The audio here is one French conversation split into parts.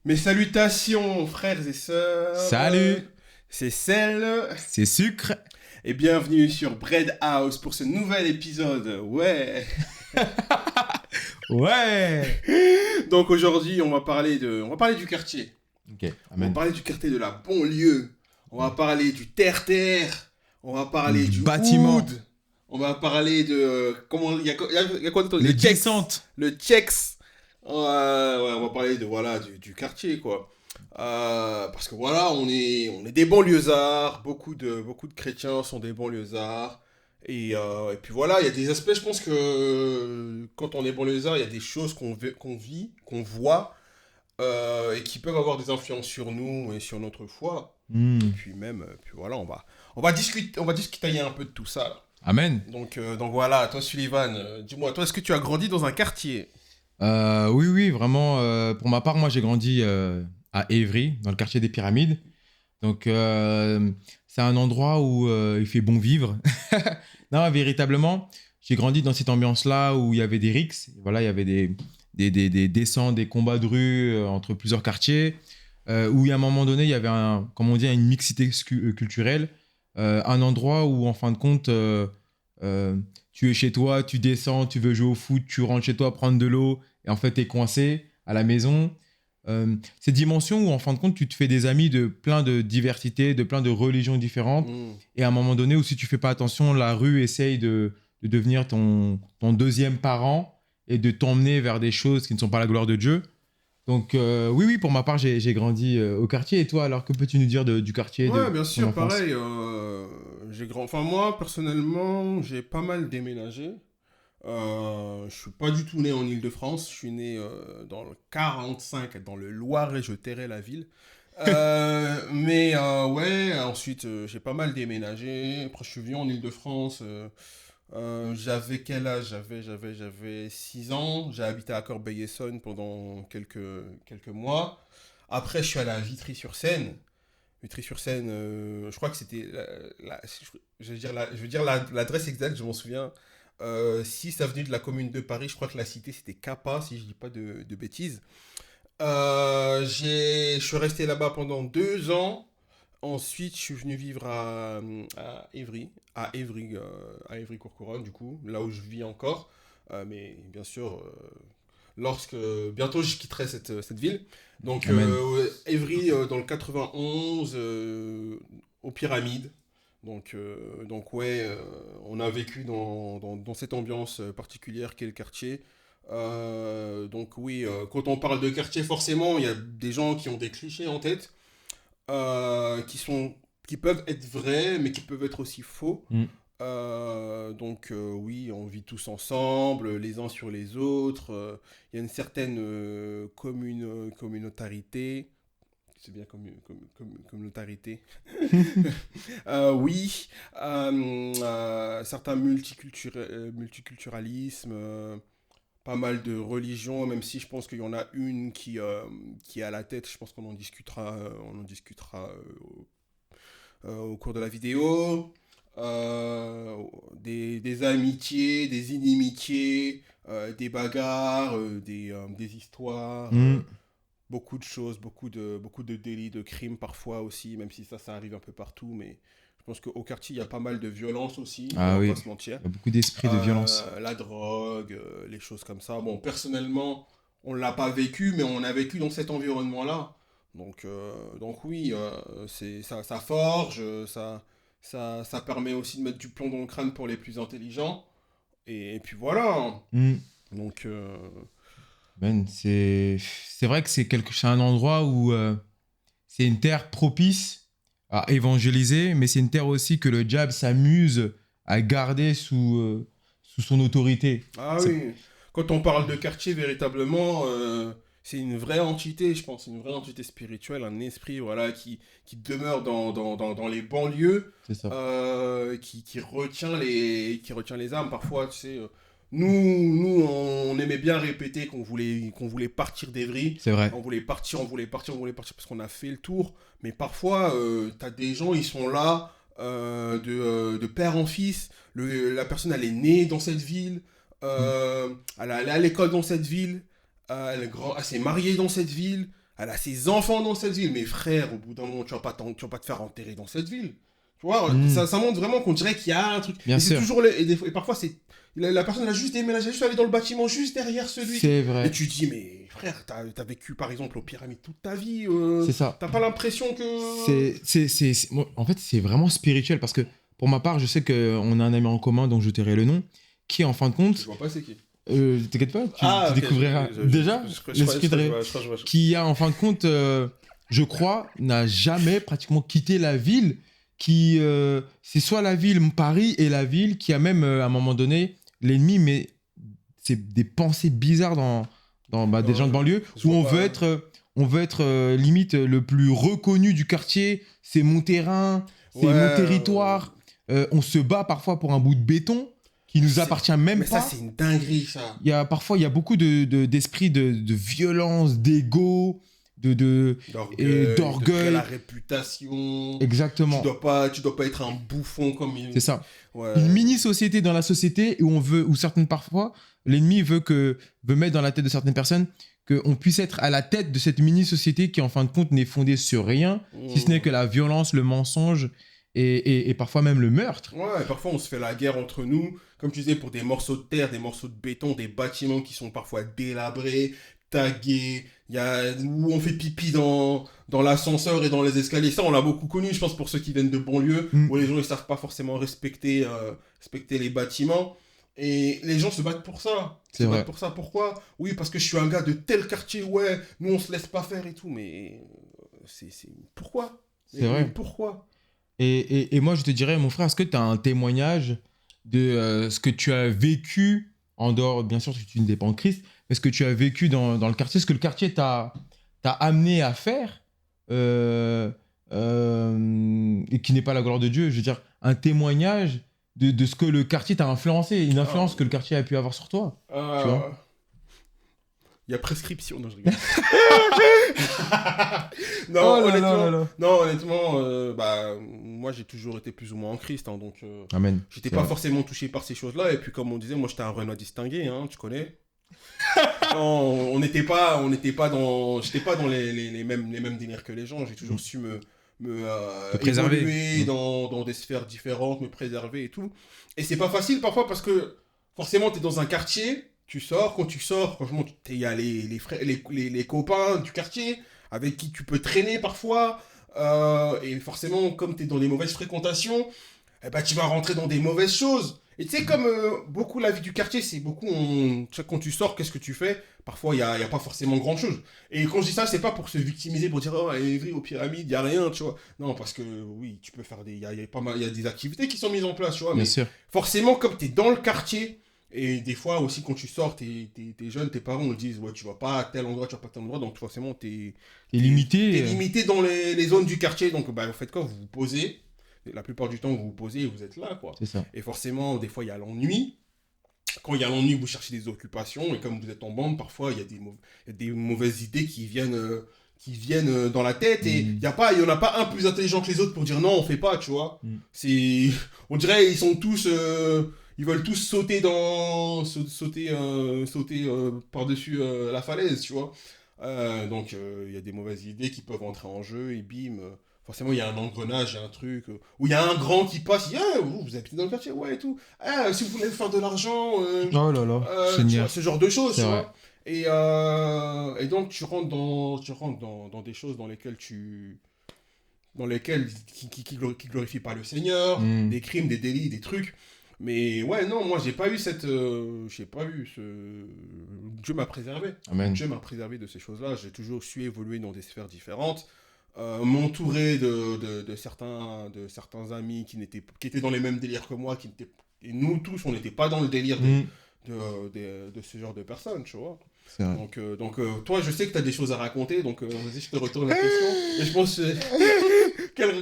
Mes salutations, frères et sœurs. Salut, C'est Cell. c'est Sucre. Et bienvenue sur Bread House pour ce nouvel épisode. Ouais. Ouais. Donc aujourd'hui, on va parler du quartier. Ok, On va amen. parler du quartier de la banlieue. On va parler du terre-terre. On va parler Du du bâtiment. hood. On va parler de comment il y a quoi d'autre? Le Les checks. descente. Le checks. Ouais, on va parler de voilà du quartier quoi. Parce que voilà, on est des banlieusards. Beaucoup de chrétiens sont des banlieusards. Et puis voilà, il y a des aspects, je pense que quand on est banlieusard, il y a des choses qu'on vit, qu'on voit, et qui peuvent avoir des influences sur nous et sur notre foi. Et Hmm. puis même, puis voilà, on va discuter un peu de tout ça, là. Amen. Donc voilà, toi Sullivan, dis-moi, toi, est-ce que tu as grandi dans un quartier? Oui, vraiment. Pour ma part, moi, j'ai grandi à Évry, dans le quartier des Pyramides. Donc, c'est un endroit où il fait bon vivre. Non, véritablement, j'ai grandi dans cette ambiance-là où il y avait des rixes. Voilà, il y avait des descentes, des combats de rue entre plusieurs quartiers. Où, à un moment donné, il y avait comme on dit, une mixité culturelle. Un endroit où, en fin de compte, euh, tu es chez toi, tu descends, tu veux jouer au foot, tu rentres chez toi prendre de l'eau, et en fait, tu es coincé à la maison. Cette dimension où, en fin de compte, tu te fais des amis de plein de diversités, de plein de religions différentes. Hmm. Et à un moment donné, où si tu fais pas attention, la rue essaye de devenir ton deuxième parent et de t'emmener vers des choses qui ne sont pas la gloire de Dieu. Donc, oui, pour ma part, j'ai grandi au quartier. Et toi, alors, que peux-tu nous dire du quartier, Ouais, de bien ton sûr, enfance? pareil. Enfin, moi, personnellement, j'ai pas mal déménagé. Je suis pas du tout né en Île-de-France. Je suis né dans le 45, dans le Loiret, je tairai la ville. Mais ouais, ensuite, j'ai pas mal déménagé. Après, je suis venu en Île-de-France. J'avais quel âge? J'avais 6 ans. J'ai habité à Corbeil-Essonnes pendant quelques mois. Après, je suis allé à Vitry-sur-Seine. Vitry-sur-Seine, je crois que c'était l'adresse exacte, je m'en souviens. 6 avenue de la Commune de Paris, je crois que la cité c'était Capa, si je dis pas de bêtises. Je suis resté là-bas pendant 2 ans. Ensuite, je suis venu vivre à Évry, à Évry-Courcouronnes, du coup, là où je vis encore. Mais bien sûr, lorsque bientôt je quitterai cette ville. Donc Amen. Évry dans le 91 aux Pyramides. Donc ouais, on a vécu dans cette ambiance particulière qu'est le quartier. Donc oui, quand on parle de quartier, forcément, il y a des gens qui ont des clichés en tête, qui peuvent être vrais, mais qui peuvent être aussi faux. Mm. Donc oui, on vit tous ensemble, les uns sur les autres. Il y a une certaine communautarité. C'est bien communautarité. Oui, certains multiculturalisme, pas mal de religions, même si je pense qu'il y en a une qui est à la tête. Je pense qu'on en discutera au cours de la vidéo. Des amitiés, des inimitiés, des bagarres, des histoires, Mm. beaucoup de choses, beaucoup de délits, de crimes parfois aussi, même si ça arrive un peu partout, mais je pense qu'au quartier, il y a pas mal de violence aussi, on Ah va pas oui, se mentir. il y a beaucoup d'esprit de violence. La drogue, les choses comme ça. Bon, personnellement, on l'a pas vécu, mais on a vécu dans cet environnement-là. Donc oui, ça forge, ça permet aussi de mettre du plomb dans le crâne pour les plus intelligents. Et puis voilà. Mm. Donc, Ben, c'est vrai que c'est un endroit où c'est une terre propice à évangéliser, mais c'est une terre aussi que le diable s'amuse à garder sous son autorité. ah C'est- oui, quand on parle de quartier, véritablement, c'est une vraie entité, je pense, une vraie entité spirituelle, un esprit voilà, qui demeure dans les banlieues, C'est ça. qui retient les âmes. Parfois, tu sais, nous, on aimait bien répéter qu'on voulait partir d'Evry. C'est vrai. On voulait partir parce qu'on a fait le tour. Mais parfois, t'as des gens, ils sont là de père en fils. La personne, elle est née dans cette ville. Mm. Elle est allée à l'école dans cette ville. Elle s'est mariée dans cette ville. Elle a ses enfants dans cette ville. Mais frère, au bout d'un moment, tu vas pas te faire enterrer dans cette ville. Tu vois, ça montre vraiment qu'on dirait qu'il y a un truc. Bien Et c'est sûr. toujours et parfois, la personne a juste déménagé, juste allé dans le bâtiment, juste derrière celui. C'est Et vrai. tu te dis, mais frère, t'as vécu par exemple aux pyramides toute ta vie. C'est ça. T'as pas l'impression que. Moi, en fait, c'est vraiment spirituel parce que pour ma part, je sais qu'on a un ami en commun dont je tairai le nom, qui en fin de Je compte, vois pas c'est qui. t'inquiète pas, tu Ok, découvriras déjà l'esprit de je crois. qui a en fin de compte, je crois, n'a jamais pratiquement quitté la ville. C'est soit la ville Paris et la ville qui a même à un moment donné l'ennemi, mais c'est des pensées bizarres dans des gens de banlieue je où vois on pas. veut être limite le plus reconnu du quartier. C'est mon terrain, c'est Ouais, mon territoire. On se bat parfois pour un bout de béton qui nous appartient même Mais pas. ça, c'est une dinguerie, ça. Parfois, il y a beaucoup d'esprit de violence, d'ego, d'orgueil. De la réputation. Exactement. Tu dois pas être un bouffon comme il. C'est ça. Ouais. Une mini-société dans la société où certaines parfois, l'ennemi veut mettre dans la tête de certaines personnes qu'on puisse être à la tête de cette mini-société qui, en fin de compte, n'est fondée sur rien, si ce n'est que la violence, le mensonge et parfois même le meurtre. Ouais, parfois on se fait la guerre entre nous, comme tu disais, pour des morceaux de terre, des morceaux de béton, des bâtiments qui sont parfois délabrés, tagués, où on fait pipi dans l'ascenseur et dans les escaliers. Ça, on l'a beaucoup connu, je pense, pour ceux qui viennent de banlieue, où les gens ne savent pas forcément respecter les bâtiments. Et les gens se battent pour ça. C'est vrai. Pour ça. Pourquoi? Oui, parce que je suis un gars de tel quartier, ouais, nous on se laisse pas faire et tout, mais pourquoi? C'est vrai. Pourquoi? Et moi, je te dirais, mon frère, est-ce que tu as un témoignage de ce que tu as vécu en dehors, bien sûr, tu ne dépends de Christ, mais ce que tu as vécu dans le quartier, ce que le quartier t'a amené à faire et qui n'est pas la gloire de Dieu, je veux dire, un témoignage de ce que le quartier t'a influencé, une influence que le quartier a pu avoir sur toi. Tu vois. Il y a prescription, non, je rigole. Non, Oh là honnêtement, là là là. non, honnêtement, moi j'ai toujours été plus ou moins en Christ, hein, donc Amen. j'étais C'est pas vrai. forcément touché par ces choses-là. Et puis comme on disait, moi j'étais un Renoir distingué, hein, tu connais. Non, j'étais pas dans les mêmes délires que les gens. J'ai toujours su Te préserver. évoluer dans des sphères différentes, me préserver et tout. Et c'est pas facile parfois parce que forcément t'es dans un quartier. Quand tu sors, franchement, il y a les copains du quartier avec qui tu peux traîner parfois. Et forcément, comme tu es dans des mauvaises fréquentations, eh ben, tu vas rentrer dans des mauvaises choses. Et tu sais, comme beaucoup la vie du quartier, c'est beaucoup. Tu sais, quand tu sors, qu'est-ce que tu fais? Parfois, il n'y a pas forcément grand-chose. Et quand je dis ça, c'est pas pour se victimiser, pour dire, oh, à Évry, aux pyramides, il n'y a rien, tu vois. Non, parce que oui, tu peux faire il y a pas mal, il y a des activités qui sont mises en place, tu vois. Bien Mais sûr. forcément, comme tu es dans le quartier. Et des fois aussi, quand tu sors, t'es jeune, tes parents te disent, ouais, tu vas pas à tel endroit, tu vas pas à tel endroit, donc forcément, t'es limité. limité dans les zones du quartier, donc bah, vous faites quoi? Vous vous posez, la plupart du temps, vous vous posez et vous êtes là, quoi. C'est ça. Et forcément, des fois, il y a l'ennui. Quand il y a l'ennui, vous cherchez des occupations, et comme vous êtes en bande, parfois, il y a des mauvaises idées qui viennent dans la tête, et il y en a pas un plus intelligent que les autres pour dire non, on fait pas, tu vois. On dirait, ils sont tous... ils veulent tous sauter par-dessus la falaise, tu vois. Donc, il y a des mauvaises idées qui peuvent entrer en jeu et bim. Forcément, il y a un engrenage, il y a un truc. Où il y a un grand qui passe, il dit ah, vous habitez dans le quartier, ouais, et tout. Ah, si vous voulez faire de l'argent. Oh là là, tu Seigneur. vois, ce genre de choses, C'est tu vrai. vois. Et donc, tu rentres dans des choses dans lesquelles qui glorifient pas le Seigneur, des crimes, des délits, des trucs. Mais ouais, non, moi, j'ai pas eu Dieu m'a préservé. Amen. Dieu m'a préservé de ces choses-là. J'ai toujours su évoluer dans des sphères différentes. M'entourer de certains amis qui étaient dans les mêmes délires que moi, et nous tous, on n'était pas dans le délire de ce genre de personnes, tu vois. C'est vrai. Donc toi, je sais que tu as des choses à raconter, donc vas-y, je te retourne la question. Et je pense,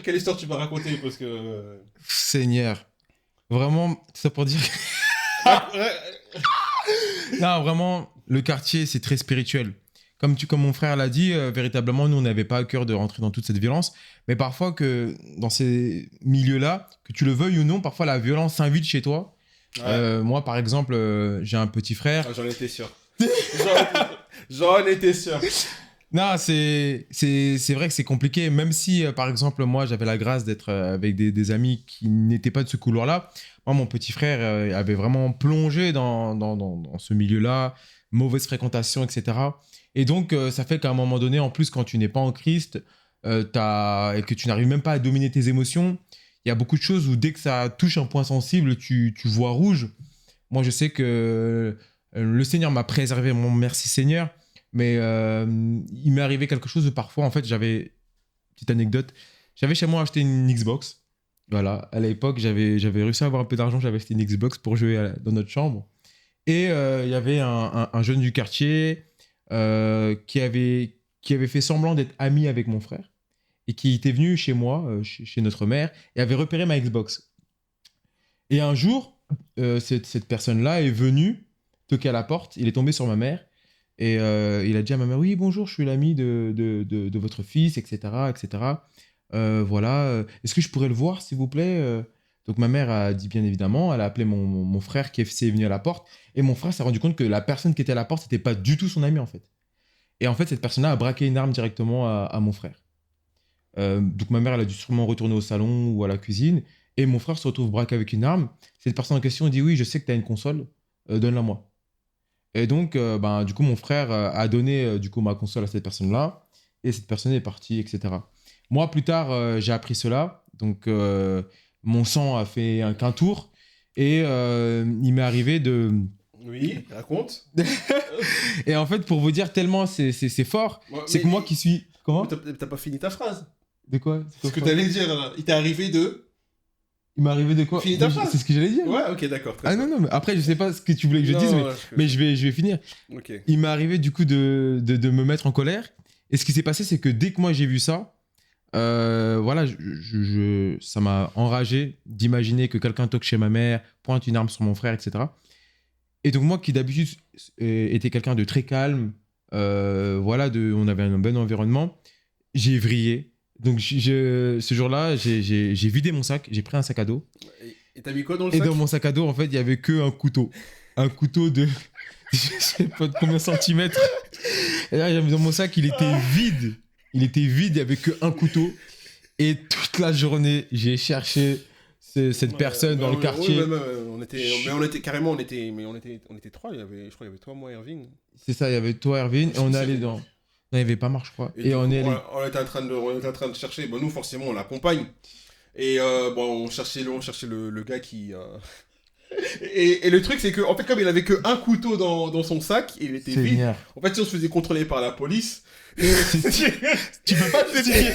quelle histoire tu vas raconter, parce que... Seigneur. Vraiment, ça pour dire... Non, vraiment, le quartier, c'est très spirituel. Comme mon frère l'a dit, véritablement, nous, on n'avait pas à cœur de rentrer dans toute cette violence. Mais parfois, que dans ces milieux-là, que tu le veuilles ou non, parfois la violence s'invite chez toi. Ouais. Moi, par exemple, j'ai un petit frère. Ah, j'en étais sûr. J'en étais sûr. Non, c'est vrai que c'est compliqué. Même si, par exemple, moi, j'avais la grâce d'être avec des amis qui n'étaient pas de ce couloir-là. Moi, mon petit frère avait vraiment plongé dans ce milieu-là, mauvaise fréquentation, etc. Et donc, ça fait qu'à un moment donné, en plus, quand tu n'es pas en Christ et que tu n'arrives même pas à dominer tes émotions, il y a beaucoup de choses où dès que ça touche un point sensible, tu vois rouge. Moi, je sais que le Seigneur m'a préservé, mon merci Seigneur. Mais il m'est arrivé quelque chose de parfois, en fait, petite anecdote, j'avais chez moi acheté une Xbox. Voilà, à l'époque, j'avais réussi à avoir un peu d'argent, j'avais acheté une Xbox pour jouer dans notre chambre. Et il y avait un jeune du quartier qui avait fait semblant d'être ami avec mon frère et qui était venu chez moi, chez notre mère, et avait repéré ma Xbox. Et un jour, cette personne-là est venue toquer à la porte, il est tombé sur ma mère. Et il a dit à ma mère, oui, bonjour, je suis l'ami de votre fils, etc. etc. Voilà, est-ce que je pourrais le voir, s'il vous plaît. Donc ma mère a dit bien évidemment, elle a appelé mon frère qui est venu à la porte, et mon frère s'est rendu compte que la personne qui était à la porte, c'était pas du tout son ami en fait. Et en fait, cette personne-là a braqué une arme directement à mon frère. Donc ma mère, elle a dû sûrement retourner au salon ou à la cuisine, et mon frère se retrouve braqué avec une arme. Cette personne en question dit, oui, je sais que tu as une console, donne-la moi. Et donc, ben, du coup, mon frère a donné du coup, ma console à cette personne-là, et cette personne est partie, etc. Moi, plus tard, j'ai appris cela. Donc, mon sang a fait qu'un tour, et il m'est arrivé de... Oui, raconte. Et en fait, pour vous dire, tellement c'est fort, Ouais, c'est que moi qui suis... Comment? T'as pas fini ta phrase. De quoi? C'est ce que t'allais dire, là. Il t'est arrivé de... Il m'est arrivé de quoi? Finis ta phrase. C'est ce que j'allais dire. Ouais, ok, d'accord. Ah non, non, mais après, je sais pas ce que tu voulais que je dise, mais je vais finir. Ok. Il m'est arrivé du coup de me mettre en colère. Et ce qui s'est passé, c'est que dès que moi j'ai vu ça, voilà, ça m'a enragé d'imaginer que quelqu'un toque chez ma mère, pointe une arme sur mon frère, etc. Et donc moi qui d'habitude était quelqu'un de très calme, voilà, on avait un bon environnement, j'ai vrillé. Donc ce jour-là, j'ai vidé mon sac, j'ai pris un sac à dos. Et t'as mis quoi dans le Et sac? dans mon sac à dos, en fait, il y avait que un couteau. Un couteau de... je sais pas de combien centimètres. Et là, dans mon sac, il était vide. Il était vide, il n'y avait qu'un couteau. Et toute la journée, j'ai cherché cette personne dans le quartier. On était carrément, on était trois. Je crois qu'il y avait toi, moi, Irving. C'est ça, il y avait toi, Erwin, et on allait dans... Non, il n'y avait pas Marc, je crois. Et on était en train de chercher. Bon, nous, forcément, on l'accompagne. Et bon, on cherchait le gars qui... Et le truc, c'est que, en fait, comme il avait que un couteau dans son sac, il était vide. En fait, si on se faisait contrôler par la police... tu peux pas justifier.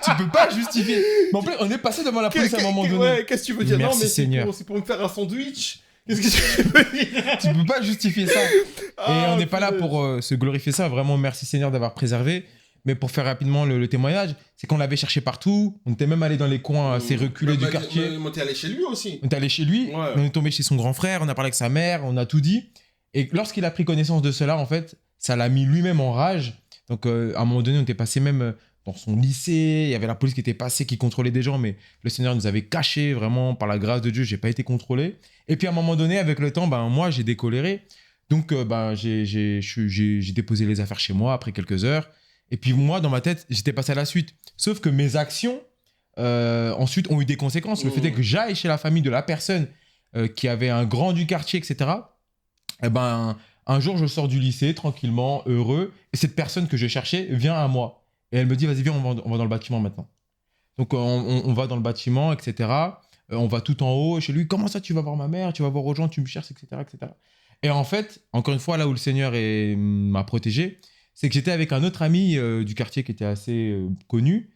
Tu peux pas justifier. Mais en plus, on est passé devant la police à un moment donné. Ouais, qu'est-ce que tu veux dire? Merci, non, mais Seigneur. c'est pour me faire un sandwich. Qu'est-ce que tu veux dire? Tu peux pas justifier ça. Et on n'est pas là pour se glorifier ça. Vraiment, merci Seigneur d'avoir préservé. Mais pour faire rapidement le témoignage, c'est qu'on l'avait cherché partout. On était même allé dans les coins assez reculés du quartier. On était allé chez lui aussi. On était allé chez lui. Ouais. On est tombé chez son grand frère. On a parlé avec sa mère. On a tout dit. Et lorsqu'il a pris connaissance de cela, en fait, ça l'a mis lui-même en rage. Donc, à un moment donné, on était passé même dans son lycée. Il y avait la police qui était passée, qui contrôlait des gens. Mais le Seigneur nous avait cachés, vraiment, par la grâce de Dieu. J'ai pas été contrôlé. Et puis, à un moment donné, avec le temps, ben, moi, j'ai décoléré. Donc, ben, j'ai déposé les affaires chez moi après quelques heures. Et puis moi, dans ma tête, j'étais passé à la suite. Sauf que mes actions, ensuite, ont eu des conséquences. Le fait est que j'aille chez la famille de la personne qui avait un grand du quartier, etc. Et ben, un jour, je sors du lycée, tranquillement, heureux. Et cette personne que je cherchais vient à moi. Et elle me dit, vas-y, viens, on va dans le bâtiment maintenant. Donc, on va dans le bâtiment, etc. On va tout en haut chez lui. Comment ça, tu vas voir ma mère? Tu vas voir aux gens, tu me cherches, etc., etc. Et en fait, encore une fois, là où le Seigneur m'a protégé, c'est que j'étais avec un autre ami du quartier qui était assez connu,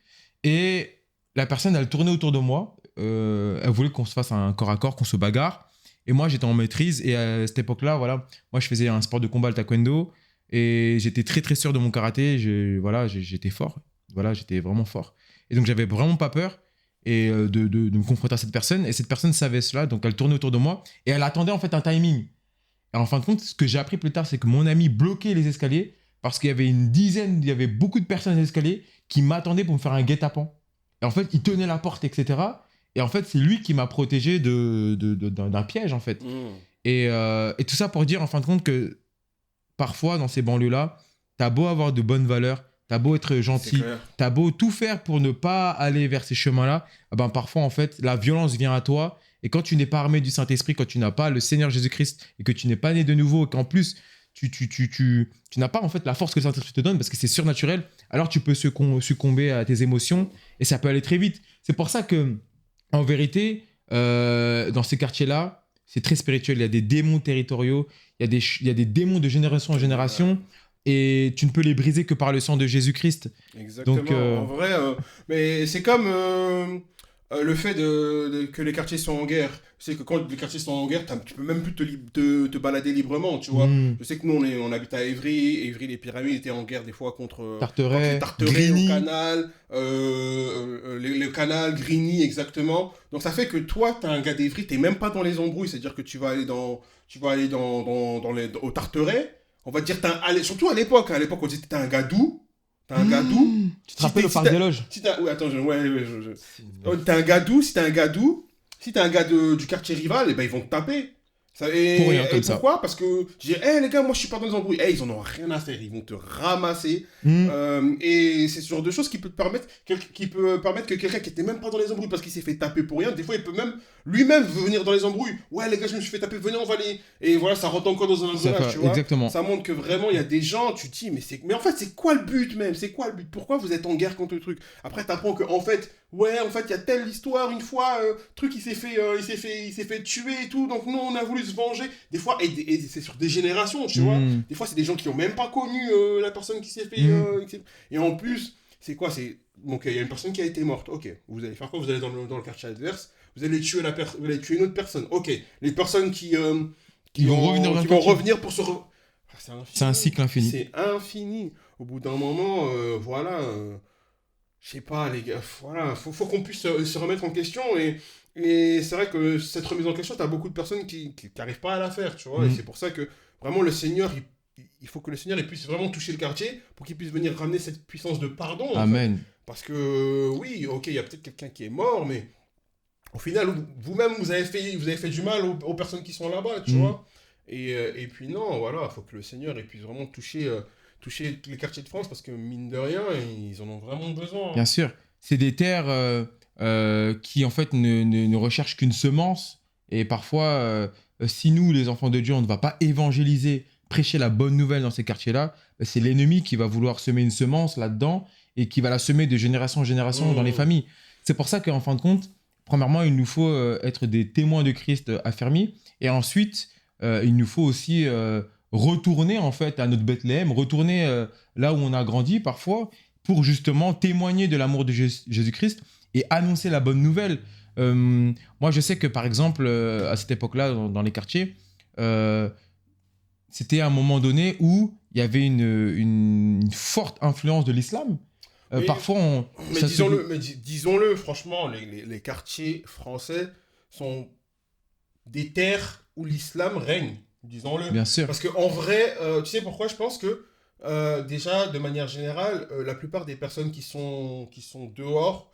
et la personne, elle tournait autour de moi, elle voulait qu'on se fasse un corps à corps, qu'on se bagarre, et moi j'étais en maîtrise, et à cette époque-là, voilà, moi je faisais un sport de combat, le taekwondo, et j'étais très très sûr de mon karaté, j'étais fort, voilà, j'étais vraiment fort, et donc j'avais vraiment pas peur et de me confronter à cette personne, et cette personne savait cela, donc elle tournait autour de moi, et elle attendait en fait un timing. Et en fin de compte, ce que j'ai appris plus tard, c'est que mon ami bloquait les escaliers, parce qu'il y avait beaucoup de personnes à l'escalier qui m'attendaient pour me faire un guet-apens. Et en fait, il tenait la porte, etc. Et en fait, c'est lui qui m'a protégé d'un piège, en fait. Et tout ça pour dire, en fin de compte, que parfois, dans ces banlieues-là, t'as beau avoir de bonnes valeurs, t'as beau être C'est gentil, clair. t'as beau tout faire pour ne pas aller vers ces chemins-là, eh ben parfois, en fait, la violence vient à toi. Et quand tu n'es pas armé du Saint-Esprit, quand tu n'as pas le Seigneur Jésus-Christ et que tu n'es pas né de nouveau, et qu'en plus, tu n'as pas en fait la force que le Saint-Esprit te donne parce que c'est surnaturel, alors tu peux succomber à tes émotions et ça peut aller très vite. C'est pour ça que, en vérité, dans ces quartiers-là, c'est très spirituel. Il y a des démons territoriaux, il y a des démons de génération en génération et tu ne peux les briser que par le sang de Jésus-Christ. Donc, Exactement. En vrai, mais c'est comme le fait que les quartiers sont en guerre. C'est que quand les quartiers sont en guerre, tu peux même plus te balader librement, tu vois. Je sais que nous, on habite à Évry. Évry, les pyramides étaient en guerre des fois contre les Tarteret, Tarterets Grigny. au canal, le canal, Grigny, exactement. Donc ça fait que toi, t'es un gars d'Évry, t'es même pas dans les embrouilles. C'est-à-dire que au Tarteret. On va te dire, surtout à l'époque, on disait que t'es un gars doux. T'es un gars doux. Tu te rappelles au parc des loges? Ouais, attends, t'es un gars doux, si t'es un gars doux, si t'es un gars du quartier rival, eh ben ils vont te taper. Pour rien, comme Et ça. pourquoi? Parce que je dis, les gars, moi je suis pas dans les embrouilles. Ils en ont rien à faire, ils vont te ramasser. Hmm. Et c'est ce genre de choses qui peut permettre que quelqu'un qui était même pas dans les embrouilles parce qu'il s'est fait taper pour rien, des fois il peut même lui-même venir dans les embrouilles. Ouais, les gars, je me suis fait taper, venez, on va aller. Et voilà, ça rentre encore dans un engrenage, tu vois. Exactement. Ça montre que vraiment il y a des gens, tu te dis, mais en fait, c'est quoi le but même? C'est quoi le but? Pourquoi vous êtes en guerre contre le truc? Après, t'apprends que, en fait, il y a telle histoire, une fois, truc, il s'est fait tuer et tout, donc nous, on a voulu se venger. Des fois, et c'est sur des générations, tu vois. Des fois, c'est des gens qui ont même pas connu la personne qui s'est fait. Et en plus, c'est quoi? Donc, il y a une personne qui a été morte. Ok, vous allez faire quoi? Vous allez dans le quartier adverse, vous allez vous allez tuer une autre personne. Ok, les personnes qui Ils vont revenir dans le quartier. revenir pour c'est infini. C'est un cycle infini. C'est infini. Au bout d'un moment, voilà. Je sais pas, les gars. Voilà, faut qu'on puisse se remettre en question. Et c'est vrai que cette remise en question, t'as beaucoup de personnes qui n'arrivent pas à la faire, tu vois. Et c'est pour ça que vraiment le Seigneur, il faut que le Seigneur il puisse vraiment toucher le quartier pour qu'il puisse venir ramener cette puissance de pardon. Amen. En fait. Parce que oui, ok, il y a peut-être quelqu'un qui est mort, mais au final, vous-même, vous avez fait du mal aux personnes qui sont là-bas, tu vois. Et puis non, voilà, il faut que le Seigneur il puisse vraiment toucher les quartiers de France parce que mine de rien, ils en ont vraiment besoin. Bien sûr. C'est des terres qui, en fait, ne recherchent qu'une semence. Et parfois, si nous, les enfants de Dieu, on ne va pas évangéliser, prêcher la bonne nouvelle dans ces quartiers-là, c'est l'ennemi qui va vouloir semer une semence là-dedans et qui va la semer de génération en génération dans les familles. C'est pour ça qu'en fin de compte, premièrement, il nous faut être des témoins de Christ affermis. Et ensuite, il nous faut aussi retourner en fait à notre Bethléem, retourner là où on a grandi parfois pour justement témoigner de l'amour de Jésus-Christ et annoncer la bonne nouvelle. Moi, je sais que par exemple, à cette époque-là, dans les quartiers, c'était à un moment donné où il y avait une forte influence de l'islam. Parfois, mais disons-le, franchement, les quartiers français sont des terres où l'islam règne, disons-le. Bien sûr. Parce qu'en vrai, tu sais pourquoi je pense que, déjà, de manière générale, la plupart des personnes qui sont dehors,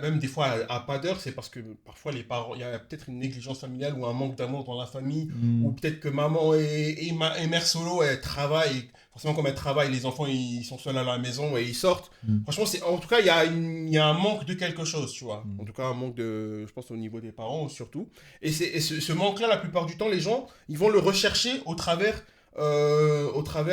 même des fois à pas d'heure, c'est parce que parfois les parents, il y a peut-être une négligence familiale ou un manque d'amour dans la famille, ou peut-être que maman et mère solo, elles travaillent. Forcément, comme elles travaillent, les enfants ils sont seuls à la maison et ils sortent. Franchement, en tout cas, il y a un manque de quelque chose, tu vois. En tout cas, un manque de, je pense, au niveau des parents surtout. Et ce manque-là, la plupart du temps, les gens, ils vont le rechercher au travers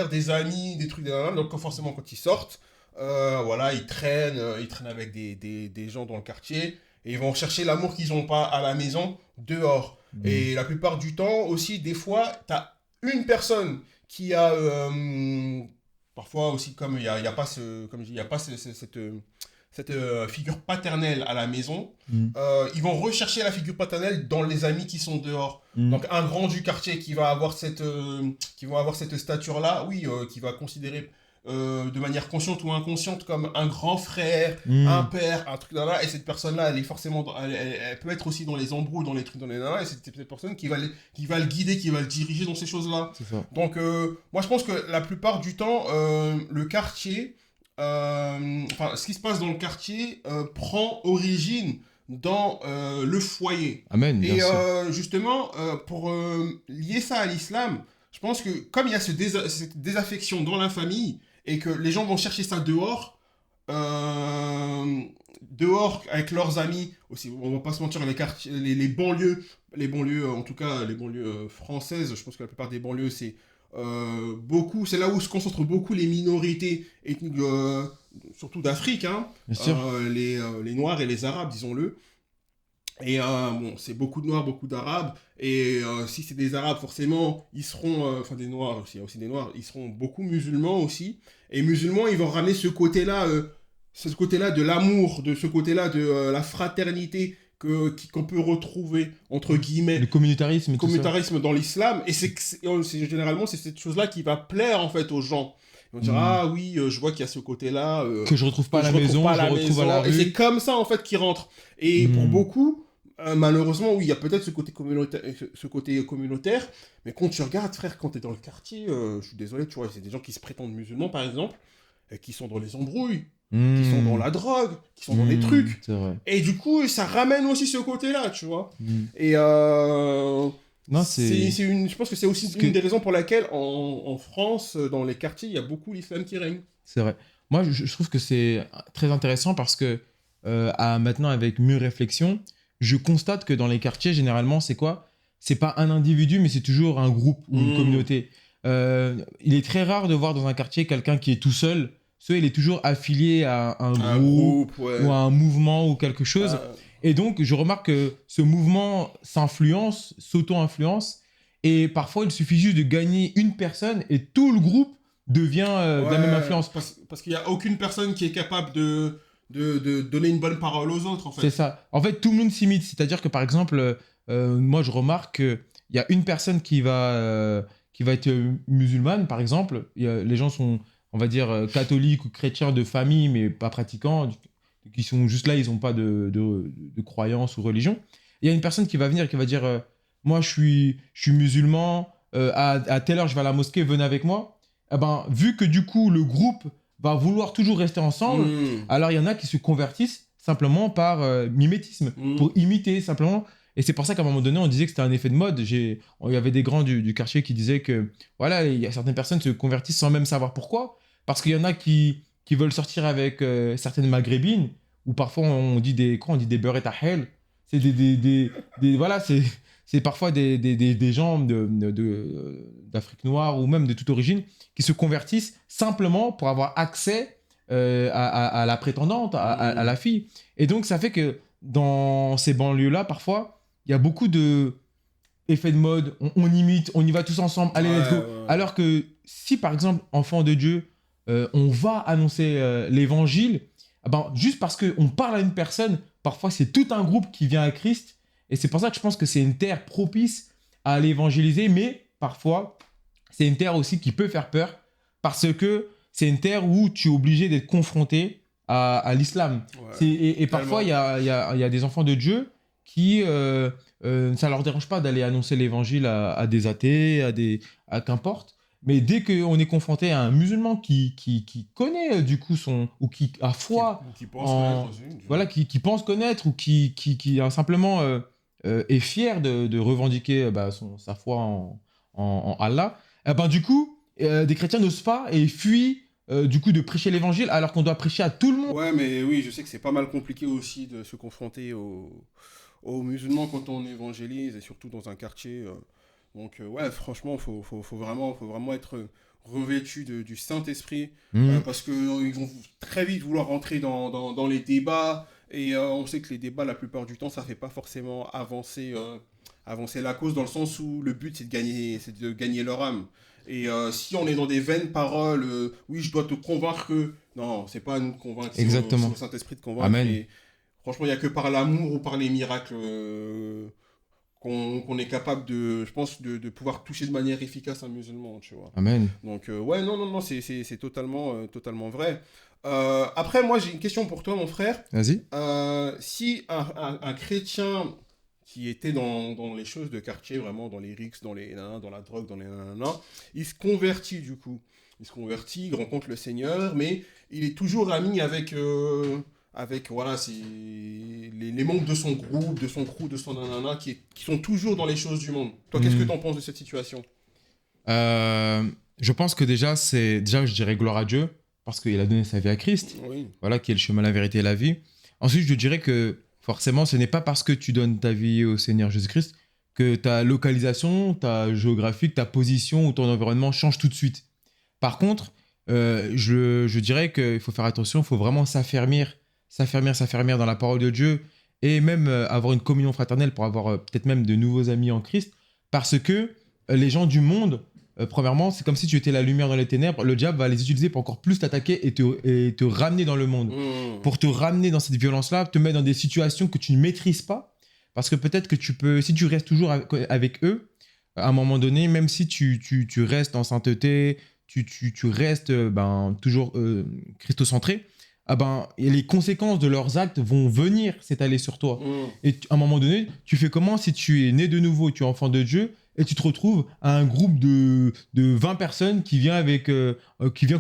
des amis, des trucs, donc forcément, quand ils sortent, voilà, ils traînent avec des gens dans le quartier et ils vont chercher l'amour qu'ils n'ont pas à la maison dehors. Et la plupart du temps aussi, des fois, tu as une personne qui a parfois aussi comme il y a pas comme je dis, il y a pas cette figure paternelle à la maison, ils vont rechercher la figure paternelle dans les amis qui sont dehors. Donc un grand du quartier qui va avoir cette stature-là, oui, qui va considérer de manière consciente ou inconsciente comme un grand frère, un père, un truc là, et cette personne-là, elle est forcément, elle peut être aussi dans les embrouilles, dans les trucs, dans les nanas, et c'est cette personne qui va le guider, qui va le diriger dans ces choses-là. Donc moi je pense que la plupart du temps, le quartier, ce qui se passe dans le quartier prend origine dans le foyer. Amen, et justement, pour lier ça à l'islam, je pense que comme il y a cette désaffection dans la famille, et que les gens vont chercher ça dehors, dehors avec leurs amis aussi. On va pas se mentir, les quartiers, les banlieues, en tout cas les banlieues françaises, je pense que la plupart des banlieues, c'est là où se concentrent beaucoup les minorités ethniques, surtout d'Afrique, hein, Bien sûr. les Noirs et les Arabes, disons-le. Et bon, c'est beaucoup de Noirs, beaucoup d'Arabes. Et si c'est des Arabes, forcément, ils seront, enfin des Noirs aussi, il y a aussi des Noirs, ils seront beaucoup musulmans aussi. Et musulmans, ils vont ramener ce côté-là de l'amour, de ce côté-là de la fraternité qu'on peut retrouver, entre Le guillemets, communautarisme et tout ça. communautarisme dans l'islam. Et généralement, c'est cette chose-là qui va plaire en fait aux gens. Ils vont dire, Mm. ah oui, je vois qu'il y a ce côté-là. Que je retrouve pas à Que la je retrouve maison, pas à je la le retrouve à la maison. Et c'est rue. comme ça en fait qu'ils rentrent. Et pour Mm. beaucoup, malheureusement, oui, il y a peut-être ce côté communautaire, mais quand tu regardes, frère, quand tu es dans le quartier, je suis désolé, tu vois, c'est des gens qui se prétendent musulmans, par exemple, et qui sont dans les embrouilles, qui sont dans Mm. la drogue, qui sont dans des trucs. C'est vrai. Et du coup, ça ramène aussi ce côté-là, tu vois. Mm. Et Non, c'est... je pense que c'est aussi Parce que- une des raisons pour laquelle en France, dans les quartiers, il y a beaucoup l'islam qui règne. C'est vrai. Moi, je trouve que c'est très intéressant parce que, maintenant, avec mûre réflexion, je constate que dans les quartiers, généralement, c'est quoi? C'est pas un individu, mais c'est toujours un groupe ou une Mm. communauté. Il est très rare de voir dans un quartier quelqu'un qui est tout seul. Soit il est toujours affilié à un Un groupe groupe, ouais. ou à un mouvement ou quelque chose. Euh, Et donc, je remarque que ce mouvement s'influence, s'auto-influence. Et parfois, il suffit juste de gagner une personne et tout le groupe devient de la même influence. Parce qu'il n'y a aucune personne qui est capable de donner une bonne parole aux autres, en fait. C'est ça. En fait, tout le monde s'imite. C'est-à-dire que, par exemple, moi, je remarque qu'il y a une personne qui va être musulmane, par exemple. Les gens sont, on va dire, catholiques ou chrétiens de famille, mais pas pratiquants, qui sont juste là, ils n'ont pas de croyance ou religion. Il y a une personne qui va venir et qui va dire moi, je suis musulman, à telle heure, je vais à la mosquée, venez avec moi. Eh ben, vu que du coup, le groupe va vouloir toujours rester ensemble, Mm. alors il y en a qui se convertissent simplement par mimétisme, pour imiter simplement. Et c'est pour ça qu'à un moment donné, on disait que c'était un effet de mode. Il y avait des grands du quartier qui disaient que voilà, il y a certaines personnes se convertissent sans même savoir pourquoi. Parce qu'il y en a qui veulent sortir avec certaines maghrébines, ou parfois on dit on dit des beurrettes à hell. C'est voilà, c'est parfois des gens d'Afrique noire ou même de toute origine qui se convertissent simplement pour avoir accès à la prétendante, à la fille. Et donc, ça fait que dans ces banlieues-là, parfois, il y a beaucoup de effets de mode, on imite, on y va tous ensemble, allez, let's go. Ouais. Alors que si, par exemple, enfant de Dieu, on va annoncer l'évangile, ah ben, juste parce qu'on parle à une personne, parfois c'est tout un groupe qui vient à Christ. Et c'est pour ça que je pense que c'est une terre propice à aller évangéliser, mais parfois, c'est une terre aussi qui peut faire peur parce que c'est une terre où tu es obligé d'être confronté à l'islam. Ouais. Et parfois, il y a des enfants de Dieu qui, ça leur dérange pas d'aller annoncer l'évangile à des athées, à qu'importe. Mais dès qu'on est confronté à un musulman qui connaît du coup ou qui a foi, Qui pense en- connaître aussi, voilà, qui pense connaître ou qui a simplement est fier de revendiquer sa foi en Allah, eh ben, du coup, des chrétiens n'osent pas et fuient du coup de prêcher l'évangile alors qu'on doit prêcher à tout le monde. Ouais, mais oui, je sais que c'est pas mal compliqué aussi de se confronter aux musulmans quand on évangélise, et surtout dans un quartier. Donc, ouais, franchement, faut vraiment être revêtu du Saint-Esprit, Mmh. parce qu'ils vont très vite vouloir rentrer dans les débats, et on sait que les débats, la plupart du temps, ça fait pas forcément avancer la cause, dans le sens où le but, c'est de gagner leur âme. Et si on est dans des vaines paroles, oui, je dois te convaincre que... Non, c'est pas à nous de convaincre, Exactement. c'est au Saint-Esprit de convaincre. Amen. Et franchement, il n'y a que par l'amour ou par les miracles qu'on est capable je pense, de pouvoir toucher de manière efficace un musulman, tu vois. Amen. Donc, ouais, non, c'est totalement vrai. Après, moi, j'ai une question pour toi, mon frère. Vas-y. Si un chrétien qui était dans les choses de quartier, vraiment dans les rixes, dans la drogue, dans les nanana, il se convertit du coup. Il se convertit, il rencontre le Seigneur, mais il est toujours ami avec voilà, les membres de son groupe, de son crew, de son nanana, qui sont toujours dans les choses du monde. Toi, qu'est-ce que Mhm. t'en penses de cette situation? Je pense que déjà, je dirais gloire à Dieu, parce qu'il a donné sa vie à Christ, Oui. voilà, qui est le chemin, la vérité et la vie. Ensuite, je dirais que forcément, ce n'est pas parce que tu donnes ta vie au Seigneur Jésus-Christ que ta localisation, ta géographique, ta position ou ton environnement change tout de suite. Par contre, je dirais qu'il faut faire attention, il faut vraiment s'affermir dans la parole de Dieu et même avoir une communion fraternelle pour avoir peut-être même de nouveaux amis en Christ, parce que les gens du monde, premièrement, c'est comme si tu étais la lumière dans les ténèbres, le diable va les utiliser pour encore plus t'attaquer et te ramener dans le monde, pour te ramener dans cette violence-là, te mettre dans des situations que tu ne maîtrises pas, parce que peut-être que tu peux, si tu restes toujours avec eux, à un moment donné, même si tu restes en sainteté, tu restes toujours christocentré, ah ben, et les conséquences de leurs actes vont venir s'étaler sur toi. Et à un moment donné, tu fais comment si tu es né de nouveau, tu es enfant de Dieu, et tu te retrouves à un groupe de 20 personnes qui vient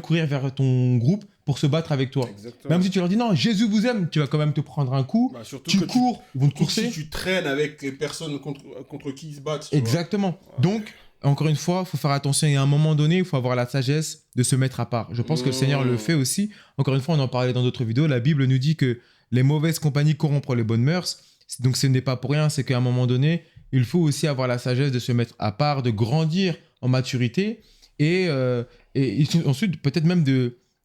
courir vers ton groupe pour se battre avec toi. Exactement. Même si tu leur dis non, Jésus vous aime, tu vas quand même te prendre un coup. Bah, surtout Tu que cours, ils vont te surtout courser. si tu traînes avec les personnes contre qui ils se battent. Tu Exactement. vois. Donc, encore une fois, il faut faire attention. Et à un moment donné, il faut avoir la sagesse de se mettre à part. Je pense que le Seigneur le fait aussi. Encore une fois, on en parlait dans d'autres vidéos. La Bible nous dit que les mauvaises compagnies corrompent les bonnes mœurs. Donc, ce n'est pas pour rien. C'est qu'à un moment donné, il faut aussi avoir la sagesse de se mettre à part, de grandir en maturité. Et ensuite, peut-être même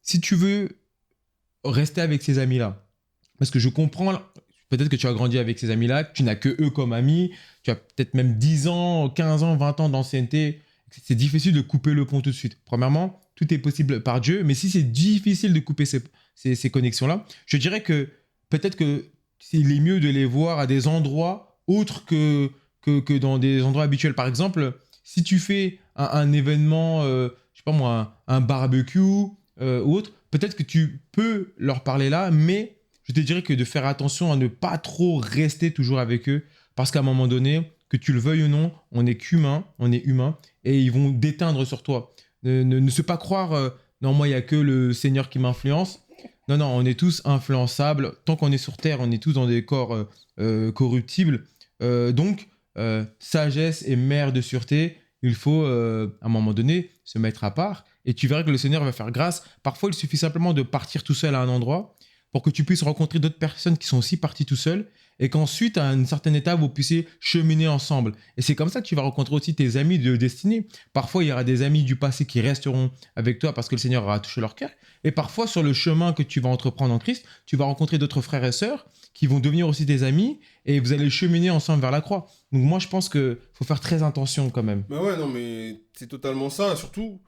si tu veux rester avec ces amis-là. Parce que je comprends, peut-être que tu as grandi avec ces amis-là, que tu n'as que eux comme amis, tu as peut-être même 10 ans, 15 ans, 20 ans d'ancienneté. C'est difficile de couper le pont tout de suite. Premièrement, tout est possible par Dieu, mais si c'est difficile de couper ces connexions-là, je dirais que peut-être que il est mieux de les voir à des endroits autres que dans des endroits habituels. Par exemple, si tu fais un événement, je sais pas moi, un barbecue ou autre, peut-être que tu peux leur parler là, mais je te dirais que de faire attention à ne pas trop rester toujours avec eux, parce qu'à un moment donné, que tu le veuilles ou non, on est qu'humain, on est humain, et ils vont déteindre sur toi. Ne se pas croire, non, moi, il n'y a que le Seigneur qui m'influence. Non, non, on est tous influençables. Tant qu'on est sur Terre, on est tous dans des corps corruptibles. Donc, sagesse et mère de sûreté, il faut, à un moment donné, se mettre à part. Et tu verras que le Seigneur va faire grâce. Parfois, il suffit simplement de partir tout seul à un endroit pour que tu puisses rencontrer d'autres personnes qui sont aussi parties tout seuls et qu'ensuite, à une certaine étape, vous puissiez cheminer ensemble. Et c'est comme ça que tu vas rencontrer aussi tes amis de destinée. Parfois, il y aura des amis du passé qui resteront avec toi parce que le Seigneur aura touché leur cœur. Et parfois, sur le chemin que tu vas entreprendre en Christ, tu vas rencontrer d'autres frères et sœurs qui vont devenir aussi des amis et vous allez cheminer ensemble vers la croix. Donc moi, je pense qu'il faut faire très attention quand même. Bah ouais, non, mais c'est totalement ça. Surtout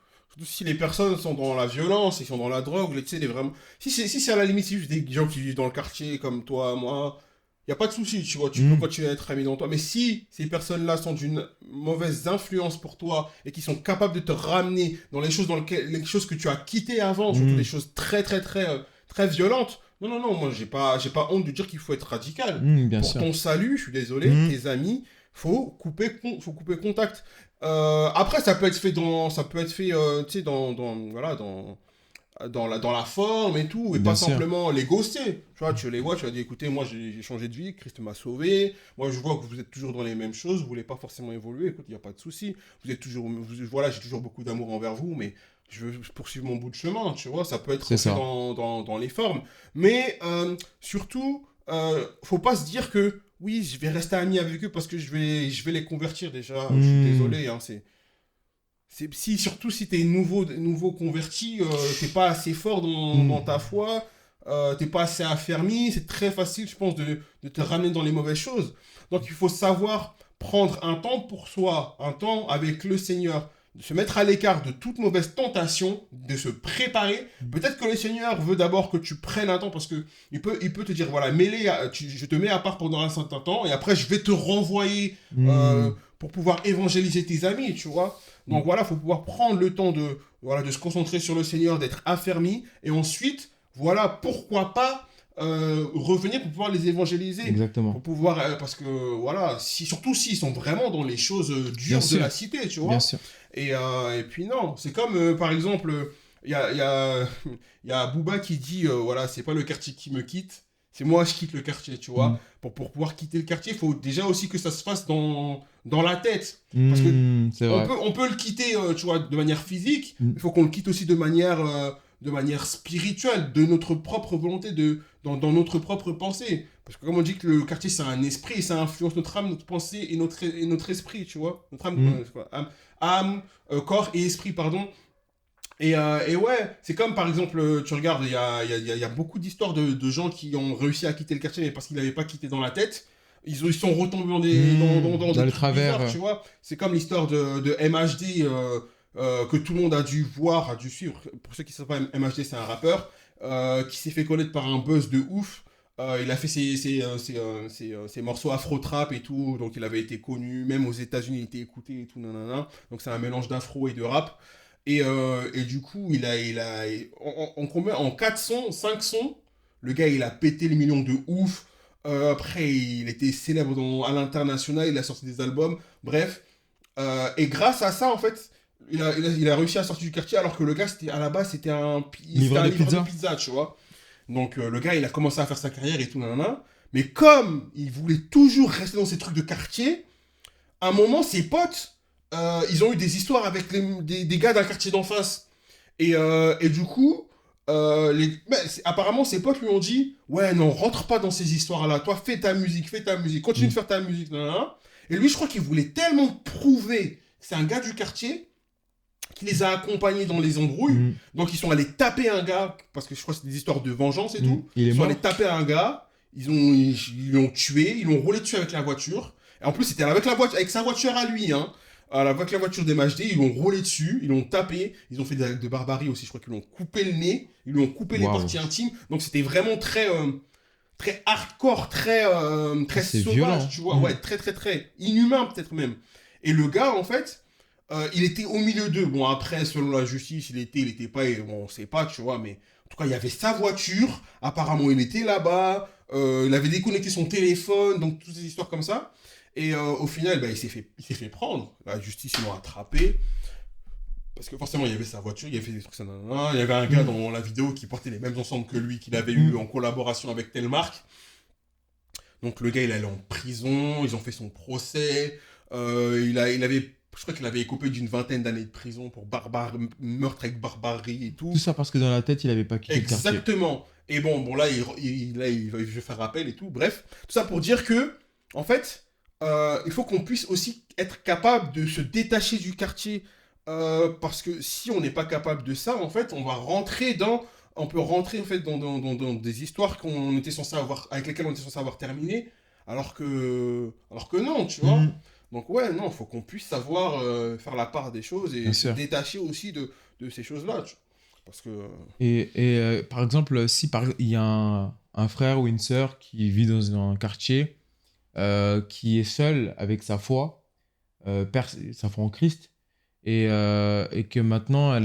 si les personnes sont dans la violence, ils sont dans la drogue, tu sais, vraiment... Si c'est à la limite, c'est juste des gens qui vivent dans le quartier comme toi, moi, il n'y a pas de souci, tu vois, tu peux continuer à être ami dans toi. Mais si ces personnes-là sont d'une mauvaise influence pour toi et qui sont capables de te ramener dans les choses, les choses que tu as quittées avant, surtout des choses très, très, très, très violentes, non, non, non, moi, j'ai pas honte de dire qu'il faut être radical. Bien pour sûr. ton salut, je suis désolé, tes amis, faut couper contact. Après, ça peut être fait tu sais, voilà, dans la forme et tout, et Bien pas sûr. simplement les ghoster. Tu vois, tu les vois, tu vas dire, écoutez, moi j'ai changé de vie, Christ m'a sauvé, moi je vois que vous êtes toujours dans les mêmes choses, vous voulez pas forcément évoluer, écoute, il n'y a pas de souci. Vous êtes toujours, voilà, j'ai toujours beaucoup d'amour envers vous, mais je veux poursuivre mon bout de chemin, tu vois, ça peut être C'est fait ça. dans les formes. Mais surtout, faut pas se dire que oui, je vais rester ami avec eux parce que je vais les convertir déjà. Je suis désolé, hein, surtout si t'es nouveau converti, t'es pas assez fort dans ta foi, t'es pas assez affermi, c'est très facile, je pense, de te ramener dans les mauvaises choses. Donc il faut savoir prendre un temps pour soi, un temps avec le Seigneur, de se mettre à l'écart de toute mauvaise tentation, de se préparer. Peut-être que le Seigneur veut d'abord que tu prennes un temps parce que il peut te dire, voilà, je te mets à part pendant un certain temps et après je vais te renvoyer pour pouvoir évangéliser tes amis, tu vois. Donc voilà, il faut pouvoir prendre le temps de se concentrer sur le Seigneur, d'être affermi et ensuite, voilà, pourquoi pas revenir pour pouvoir les évangéliser. Exactement. Pour pouvoir, parce que voilà, surtout s'ils sont vraiment dans les choses dures de la cité, tu vois. Bien sûr. Et puis non, c'est comme par exemple, il y a Booba qui dit, voilà, c'est pas le quartier qui me quitte, C'est moi, je quitte le quartier, tu Mm. vois. Pour pouvoir quitter le quartier, il faut déjà aussi que ça se fasse dans la tête. Parce que C'est vrai. on peut le quitter, tu vois, de manière physique, Mm. il faut qu'on le quitte aussi de manière spirituelle, de notre propre volonté, dans notre propre pensée. Parce que comme on dit que le quartier, c'est un esprit, et ça influence notre âme, notre pensée et notre esprit, tu vois. Notre âme, Mm. c'est quoi âme, corps et esprit, pardon. Et ouais, c'est comme par exemple, tu regardes, il y a beaucoup d'histoires de gens qui ont réussi à quitter le quartier, mais parce qu'ils n'avaient pas quitté dans la tête. Ils sont retombés dans Dans des les trucs travers. bizarres, tu vois. C'est comme l'histoire de MHD que tout le monde a dû voir, a dû suivre. Pour ceux qui ne savent pas, MHD, c'est un rappeur qui s'est fait connaître par un buzz de ouf. Il a fait ses morceaux afro-trap et tout, donc il avait été connu, même aux États-Unis, il était écouté et tout, nanana. Donc c'est un mélange d'afro et de rap. Et du coup, en combien? En 4 sons, 5 sons, le gars, il a pété les millions de ouf. Après, il était célèbre à l'international, il a sorti des albums. Bref. Et grâce à ça, en fait, il a réussi à sortir du quartier, alors que le gars, à la base, c'était Livreur un de livreur de pizza. pizza, tu vois. Donc, le gars, il a commencé à faire sa carrière et tout, nanana. Mais comme il voulait toujours rester dans ces trucs de quartier, à un moment, ses potes, ils ont eu des histoires avec des gars d'un quartier d'en face. Et du coup, apparemment, ses potes lui ont dit, ouais, non, rentre pas dans ces histoires-là. Toi, fais ta musique, continue de Mm. faire ta musique. Nanana. Et lui, je crois qu'il voulait tellement prouver que c'est un gars du quartier qui les a accompagnés dans les embrouilles. Mm. Donc, ils sont allés taper un gars, parce que je crois que c'est des histoires de vengeance et Mm. tout. Il est Ils sont allés mort. taper un gars, ils l'ont tué, ils l'ont roulé dessus avec la voiture. Et en plus, c'était avec avec sa voiture à lui, hein. Avec la voiture des MHD, ils l'ont roulé dessus, ils l'ont tapé, ils ont fait de barbarie aussi, je crois qu'ils l'ont coupé le nez, ils lui ont coupé les Waouh. parties intimes. Donc, c'était vraiment très hardcore, Ah, très c'est sauvage, violent. tu vois. Mm. Ouais, très inhumain peut-être même. Et le gars, en fait, il était au milieu d'eux. Bon, après, selon la justice, il était pas, bon, on sait pas, tu vois, mais en tout cas, il y avait sa voiture. Apparemment, il était là-bas. Il avait déconnecté son téléphone, donc toutes ces histoires comme ça. Et au final, bah, il s'est fait prendre. La justice, ils l'ont attrapé. Parce que forcément, il y avait sa voiture, il avait fait des trucs, ça, nanana. Il y avait un gars Mm. dans la vidéo qui portait les mêmes ensembles que lui, qu'il avait eu Mm. en collaboration avec telle marque. Donc le gars, il allait en prison, ils ont fait son procès. Je crois qu'il avait écopé d'une vingtaine d'années de prison pour meurtre avec barbarie et Tout tout. ça parce que dans la tête, il avait pas quitté le quartier. Exactement. Et bon, là, il va faire appel et tout. Bref, tout ça pour dire que, en fait, il faut qu'on puisse aussi être capable de se détacher du quartier. Parce que si on n'est pas capable de ça, en fait, on peut rentrer en fait dans des histoires avec lesquelles on était censé avoir terminé, alors que non, tu vois. Mm. Donc ouais, non, il faut qu'on puisse savoir faire la part des choses Bien et se sûr. détacher aussi de ces choses-là. Parce que Par exemple, si il y a un frère ou une sœur qui vit dans un quartier, qui est seul avec sa foi, sa foi en Christ, et que maintenant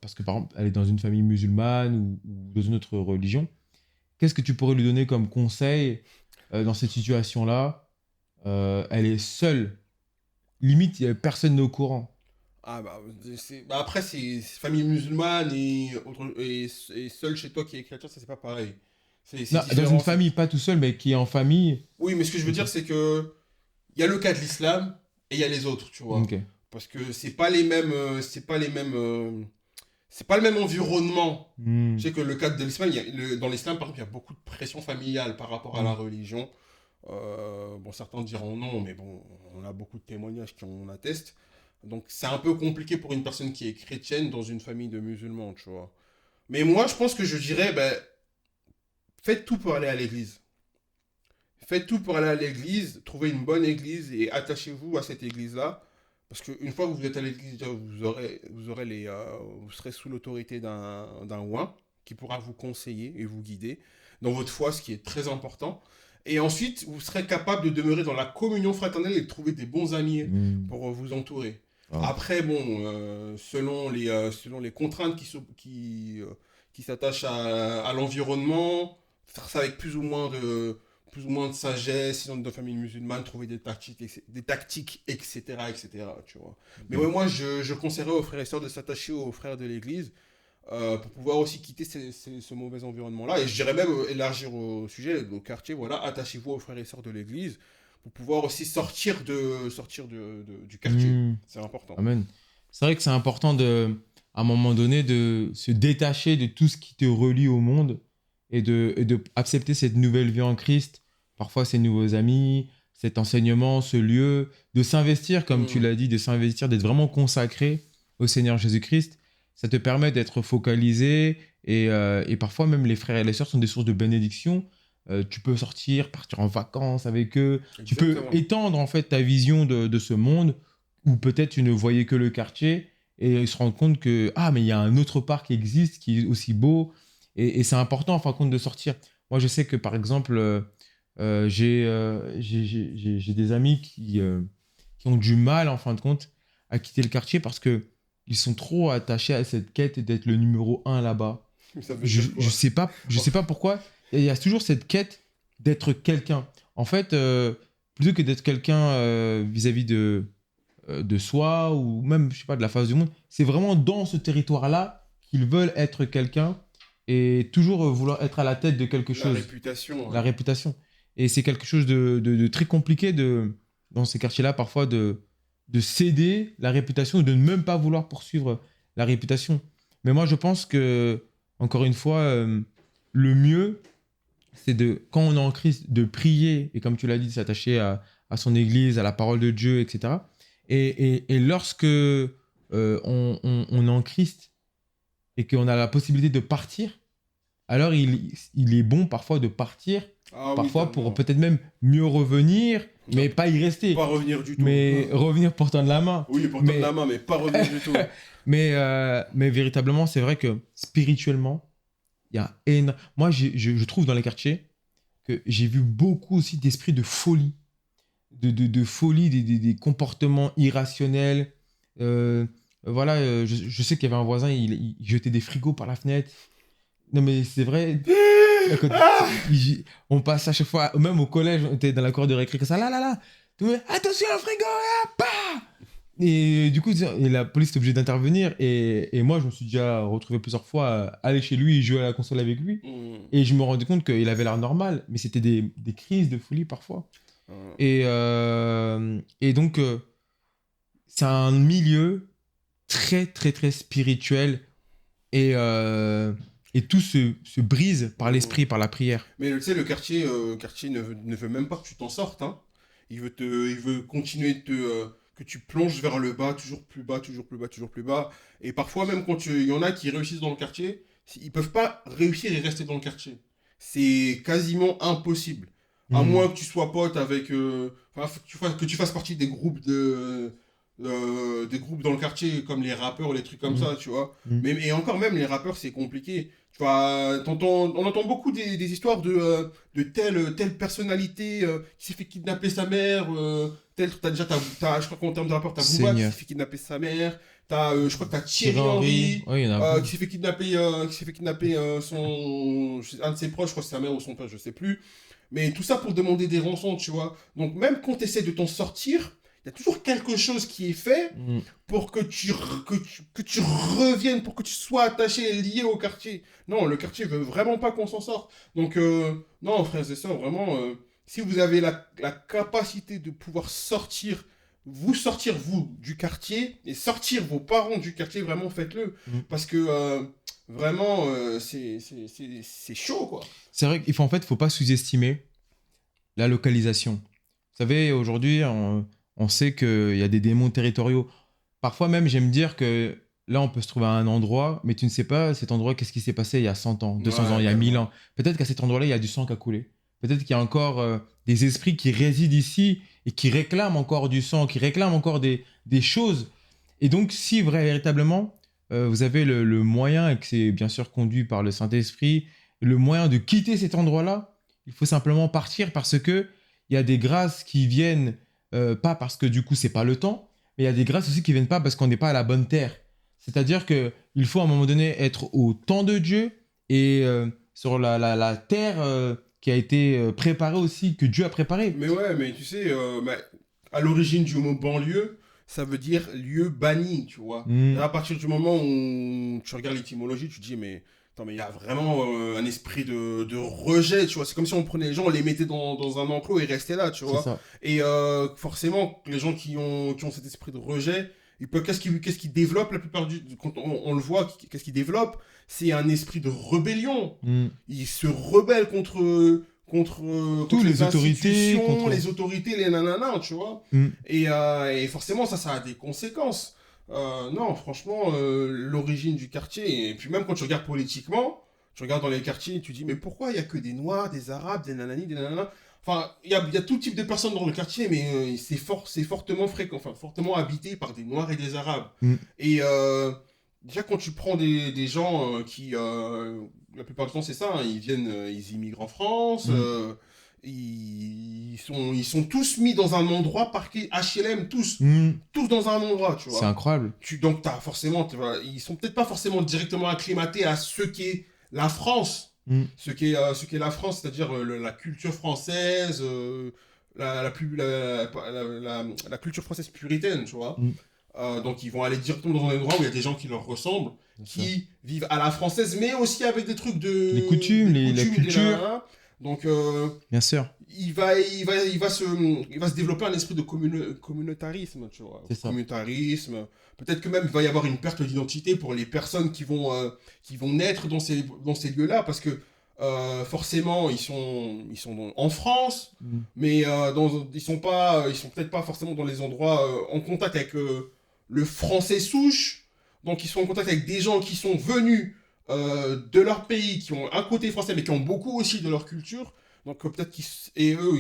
parce que par exemple, elle est dans une famille musulmane ou dans une autre religion, qu'est-ce que tu pourrais lui donner comme conseil dans cette situation-là? Elle est seule, limite, personne n'est au courant. ah bah après c'est famille musulmane et seul chez toi qui est chrétien, ça c'est pas pareil. C'est Non, dans une différent. famille, pas tout seul, mais qui est en famille. Oui, mais ce que je veux Ok. dire c'est que il y a le cas de l'islam et il y a les autres, tu vois. Ok. Parce que c'est pas le même environnement. Je Hmm. sais que le cadre de l'islam, dans l'islam, par exemple, il y a beaucoup de pression familiale par rapport à la Hmm. religion. Bon, certains diront non, mais bon, on a beaucoup de témoignages qui en attestent. Donc, c'est un peu compliqué pour une personne qui est chrétienne dans une famille de musulmans, tu vois. Mais moi, je pense que je dirais, ben, faites tout pour aller à l'église. Faites tout pour aller à l'église, trouvez une bonne église et attachez-vous à cette église-là. Parce qu'une fois que vous êtes à l'église, déjà, vous serez sous l'autorité d'un ouin qui pourra vous conseiller et vous guider dans votre foi, ce qui est très important. Et ensuite, vous serez capable de demeurer dans la communion fraternelle et de trouver des bons amis Hmm. pour vous entourer. Ah. Après, bon, selon les contraintes qui s'attachent à l'environnement, faire ça avec plus ou moins de sagesse, sinon de famille musulmane, trouver des tactiques, etc., etc., tu vois. Mais Ok. ouais, moi, je conseillerais aux frères et sœurs de s'attacher aux frères de l'église, pour pouvoir aussi quitter ce mauvais environnement-là. Et je dirais même élargir au sujet, au quartier, voilà, attachez-vous aux frères et sœurs de l'église pour pouvoir aussi du quartier. Hmm. C'est important. Amen. C'est vrai que c'est important à un moment donné de se détacher de tout ce qui te relie au monde et de accepter cette nouvelle vie en Christ, parfois ces nouveaux amis, cet enseignement, ce lieu, de s'investir, comme tu Mm. l'as dit, de s'investir, d'être vraiment consacré au Seigneur Jésus-Christ. Ça te permet d'être focalisé et parfois même les frères et les sœurs sont des sources de bénédiction. Tu peux sortir, partir en vacances avec eux. Tu peux Exactement. étendre en fait ta vision de ce monde où peut-être tu ne voyais que le quartier et se rendre compte que ah mais il y a un autre parc qui existe qui est aussi beau et c'est important en fin de compte de sortir. Moi je sais que par exemple j'ai des amis qui ont du mal en fin de compte à quitter le quartier parce que ils sont trop attachés à cette quête d'être le numéro un là-bas. Ça veut Je, dire je quoi? sais pas, je sais pas pourquoi. Il y a toujours cette quête d'être quelqu'un. En fait, plutôt que d'être quelqu'un vis-à-vis de soi ou même, je sais pas, de la face du monde, c'est vraiment dans ce territoire-là qu'ils veulent être quelqu'un et toujours vouloir être à la tête de quelque La chose, réputation, la ouais. réputation. Et c'est quelque chose de très compliqué dans ces quartiers-là, parfois, de céder la réputation, de ne même pas vouloir poursuivre la réputation. Mais moi, je pense que, encore une fois, le mieux, c'est quand on est en crise, de prier, et comme tu l'as dit, de s'attacher à son église, à la parole de Dieu, etc. Et lorsque on est en Christ et qu'on a la possibilité de partir, alors il est bon parfois de partir, Ah oui, parfois pour tellement. peut-être même mieux revenir, Non, mais pas y pas rester, revenir du tout. mais revenir pour tendre la main. Oui, pour tendre la Mais, main, mais pas revenir du tout. mais véritablement, c'est vrai que spirituellement, il y a moi, je trouve dans les quartiers que j'ai vu beaucoup aussi d'esprits de folie, de folie, des comportements irrationnels. Voilà, je sais qu'il y avait un voisin, il jetait des frigos par la fenêtre. Non, mais c'est vrai. Quand on passe à chaque fois, même au collège, on était dans la cour de récré, comme ça, là, là, là. Tout le monde, attention, le frigo, là, bah. Et du coup, et la police est obligée d'intervenir. Et moi, je me suis déjà retrouvé plusieurs fois à aller chez lui et jouer à la console avec lui. Hmm. Et je me rendais compte qu'il avait l'air normal, mais c'était des crises de folie parfois. Et donc, c'est un milieu très, très, très spirituel et tout se brise par Hmm. l'esprit, par la prière. Mais tu sais, quartier ne veut même pas que tu t'en sortes, hein. Il veut continuer que tu plonges vers le bas, toujours plus bas, toujours plus bas, toujours plus bas. Et parfois, même il y en a qui réussissent dans le quartier, ils peuvent pas réussir et rester dans le quartier. C'est quasiment impossible. À Hmm. moins que tu sois pote avec. Enfin, que tu fasses partie des groupes dans le quartier, comme les rappeurs, les trucs comme Hmm. ça, tu vois. Hmm. Et encore même, les rappeurs, c'est compliqué. Tu vois, on entend beaucoup des histoires de telle personnalité qui s'est fait kidnapper sa mère. T'as déjà, je crois qu'en termes de rappeur, t'as Booba qui s'est Seigneur. fait kidnapper sa mère. Je crois que t'as Thierry Thierry Henry. Henry Ouais, il y en a plein. qui s'est fait kidnapper un de ses proches, je crois que c'est sa mère ou son père, je sais plus. Mais tout ça pour demander des rançons, tu vois. Donc même quand tu essaies de t'en sortir, il y a toujours quelque chose qui est fait Hmm. pour que tu reviennes, pour que tu sois attaché et lié au quartier. Non, le quartier veut vraiment pas qu'on s'en sorte. Donc, non, frères et sœurs, vraiment, si vous avez la capacité de pouvoir sortir, vous, du quartier, et sortir vos parents du quartier, vraiment, faites-le. Hmm. Parce que, vraiment, c'est chaud, quoi. C'est vrai qu'il faut en fait, faut pas sous-estimer la localisation. Vous savez, aujourd'hui, on sait qu'il y a des démons territoriaux. Parfois même, j'aime dire que là, on peut se trouver à un endroit, mais tu ne sais pas cet endroit, qu'est-ce qui s'est passé il y a 100 ans, 200 ans, Ouais, il y a 1000 tellement. ans. Peut-être qu'à cet endroit-là, il y a du sang qui a coulé. Peut-être qu'il y a encore des esprits qui résident ici et qui réclament encore du sang, qui réclament encore des choses. Et donc, si véritablement, vous avez le moyen, et que c'est bien sûr conduit par le Saint-Esprit, le moyen de quitter cet endroit-là, il faut simplement partir parce que il y a des grâces qui viennent, pas parce que du coup, c'est pas le temps, mais il y a des grâces aussi qui viennent pas parce qu'on n'est pas à la bonne terre. C'est-à-dire qu'il faut à un moment donné être au temps de Dieu et sur la terre qui a été préparée aussi, que Dieu a préparée. Mais ouais, mais tu sais, à l'origine du mot banlieue, ça veut dire lieu banni, tu vois. Et Mm. à partir du moment où tu regardes l'étymologie, tu te dis, mais attends, mais il y a vraiment un esprit de rejet, tu vois. C'est comme si on prenait les gens, on les mettait dans un enclos et ils restaient là, tu C'est vois. ça. Et forcément, les gens qui ont cet esprit de rejet, qu'est-ce qu'ils développent la plupart du quand on le voit, qu'est-ce qu'ils développent? C'est un esprit de rébellion. Mm. Ils se rebellent contre Tous les les autorités institutions, contre. les autorités, les nanana, tu vois. Mm. Et forcément, ça a des conséquences. Non, franchement, l'origine du quartier, et puis même quand tu regardes politiquement, tu regardes dans les quartiers, tu dis, mais pourquoi il n'y a que des Noirs, des Arabes, des nanani, des nananas? Enfin, il y a tout type de personnes dans le quartier, mais c'est fortement fréquent, enfin, fortement habité par des Noirs et des Arabes. Mm. Et déjà, quand tu prends des gens qui, la plupart du temps, c'est ça, hein, ils viennent, ils immigrent en France, Mm. ils sont tous mis dans un endroit parqué HLM, tous, Mm. tous dans un endroit, tu C'est vois. incroyable. Donc, ils sont peut-être pas forcément directement acclimatés à ce qu'est la France, Mm. ce qu'est la France, c'est-à-dire la culture française, la culture française puritaine, tu vois. Mm. Donc ils vont aller directement dans un endroit où il y a des gens qui leur ressemblent, Bien sûr. qui vivent à la française, mais aussi avec des trucs Les coutumes, la des culture. nanana. Donc Bien sûr. il va se développer un esprit de communautarisme, tu vois. C'est ça. Communautarisme. Peut-être que même il va y avoir une perte d'identité pour les personnes qui vont naître dans ces lieux-là, parce que forcément ils sont en France, Mm. mais ils sont peut-être pas forcément dans les endroits en contact avec le français souche. Donc ils sont en contact avec des gens qui sont venus de leur pays, qui ont un côté français, mais qui ont beaucoup aussi de leur culture. Donc peut-être et eux,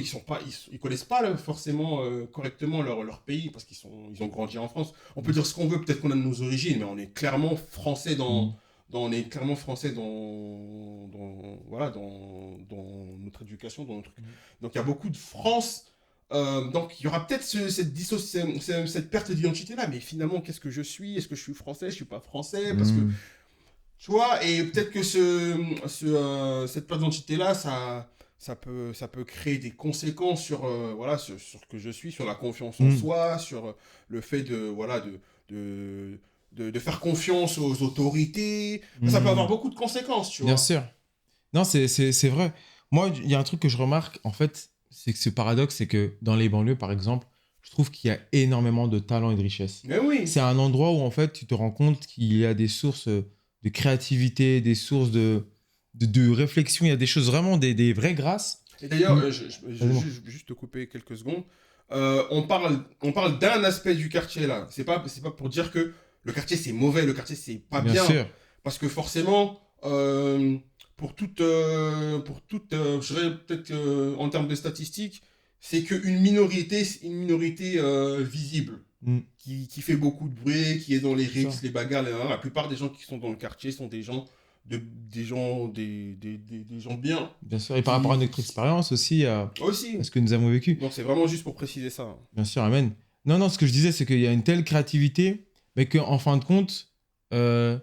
ils connaissent pas là, forcément correctement leur pays parce ils ont grandi en France. On peut dire ce qu'on veut, peut-être qu'on a nos origines, mais on est clairement français Mm. on est clairement français voilà, dans notre éducation, dans notre truc. Donc il y a beaucoup de France. Donc il y aura peut-être cette perte d'identité là, mais finalement qu'est-ce que je suis? Est-ce que je suis français? Je suis pas français? Parce que Mm. tu vois, et peut-être que cette perte d'identité là, ça peut créer des conséquences sur voilà sur ce que je suis, sur la confiance en Mm. soi, sur le fait de voilà de faire confiance aux autorités. Ça peut avoir Mm. beaucoup de conséquences, tu Bien vois. sûr. Non, c'est vrai. Moi, il y a un truc que je remarque, en fait, c'est que ce paradoxe, c'est que dans les banlieues, par exemple, je trouve qu'il y a énormément de talent et de richesse. Mais oui. C'est un endroit où, en fait, tu te rends compte qu'il y a des sources de créativité, des sources de réflexion. Il y a des choses vraiment, des vraies grâces. Et d'ailleurs, Mm. je Vas-y. juste te couper quelques secondes. On parle d'un aspect du quartier là. C'est pas pour dire que le quartier c'est mauvais, le quartier c'est pas Bien bien. sûr. Parce que forcément, je dirais peut-être en termes de statistiques, c'est qu'une minorité visible, Mm. qui fait beaucoup de bruit, qui est dans les C'est rixes, ça. les bagarres. La plupart des gens qui sont dans le quartier sont des gens bien. Bien sûr. Et par rapport à notre expérience aussi, Aussi. à ce que nous avons vécu. Donc c'est vraiment juste pour préciser ça. Bien sûr, amen. Non, non, ce que je disais, c'est qu'il y a une telle créativité, mais qu'en fin de compte, la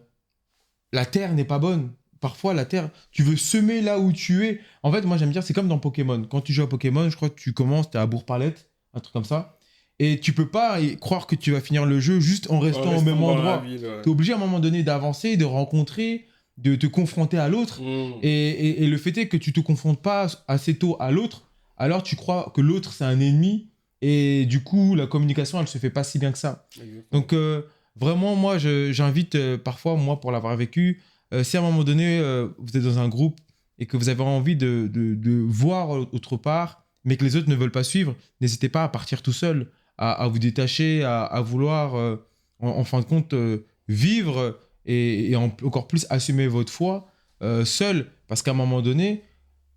terre n'est pas bonne. Parfois, la terre, tu veux semer là où tu es. En fait, moi, j'aime dire, c'est comme dans Pokémon. Quand tu joues à Pokémon, je crois que tu commences, t'es à Bourg-Palette, un truc comme ça. Et tu peux pas croire que tu vas finir le jeu juste en restant au même Dans la endroit. ville, ouais. Tu es obligé à un moment donné d'avancer, de rencontrer, de te confronter à l'autre. Mmh. Et le fait est que tu te confrontes pas assez tôt à l'autre, alors tu crois que l'autre c'est un ennemi, et du coup la communication elle se fait pas si bien que ça. Exactement. Donc vraiment moi j'invite parfois, moi pour l'avoir vécu, si à un moment donné vous êtes dans un groupe et que vous avez envie de voir autre part, mais que les autres ne veulent pas suivre, n'hésitez pas à partir tout seul, à vous détacher, à vouloir en fin de compte vivre et encore plus assumer votre foi seul, parce qu'à un moment donné,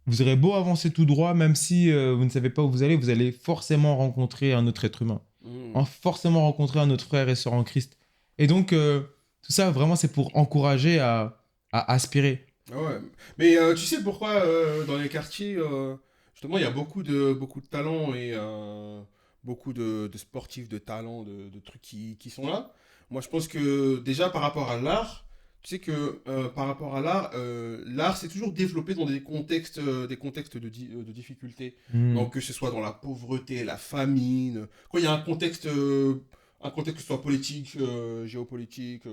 vous aurez beau avancer tout droit, même si vous ne savez pas où vous allez forcément rencontrer un autre être humain, Mmh. forcément rencontrer un autre frère et sœur en Christ. Et donc, tout ça, vraiment, c'est pour encourager à aspirer. Ah ouais. Mais tu sais pourquoi dans les quartiers, justement, il y a beaucoup de talents et beaucoup de sportifs de talents, de trucs qui sont là. Moi, je pense que déjà par rapport à l'art, tu sais que par rapport à l'art s'est toujours développé dans des contextes de difficulté. Mm. Donc que ce soit dans la pauvreté, la famine, quand il y a un contexte un contexte que ce soit politique, géopolitique,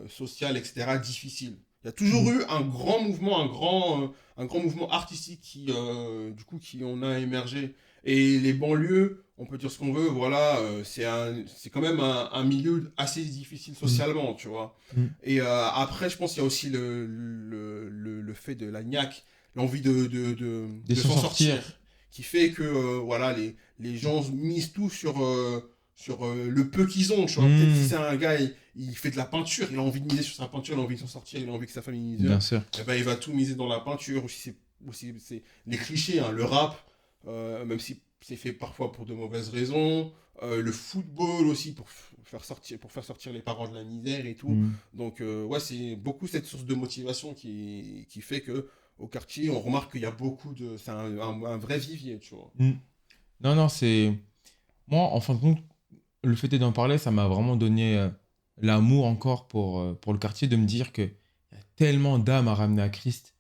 social, etc., difficile. Il y a toujours Mm. eu un grand mouvement, un grand mouvement artistique du coup, qui en a émergé. Et les banlieues, on peut dire ce qu'on veut, voilà, c'est quand même un milieu assez difficile Mm. socialement, tu vois. Mm. Et après, je pense qu'il y a aussi le fait de la niaque, l'envie De de s'en s'en sortir. sortir, qui fait que voilà, les gens misent tout sur le peu qu'ils ont. Tu vois. Peut-être si Mm. c'est un gars, il fait de la peinture, il a envie de miser sur sa peinture, il a envie de s'en sortir, il a envie que sa famille mise bien, Bien sûr. eh ben, il va tout miser dans la peinture. Ou si c'est les clichés, hein, le rap, même si c'est fait parfois pour de mauvaises raisons. Le football aussi pour faire sortir les parents de la misère et tout. Mm. Donc ouais, c'est beaucoup cette source de motivation qui fait que au quartier, on remarque qu'il y a beaucoup de... C'est un vrai vivier, tu vois. Mm. Non, non, c'est. Moi, en fin de compte, le fait d'en parler, ça m'a vraiment donné l'amour encore pour le quartier, de me dire qu'il y a tellement d'âmes à ramener à Christ.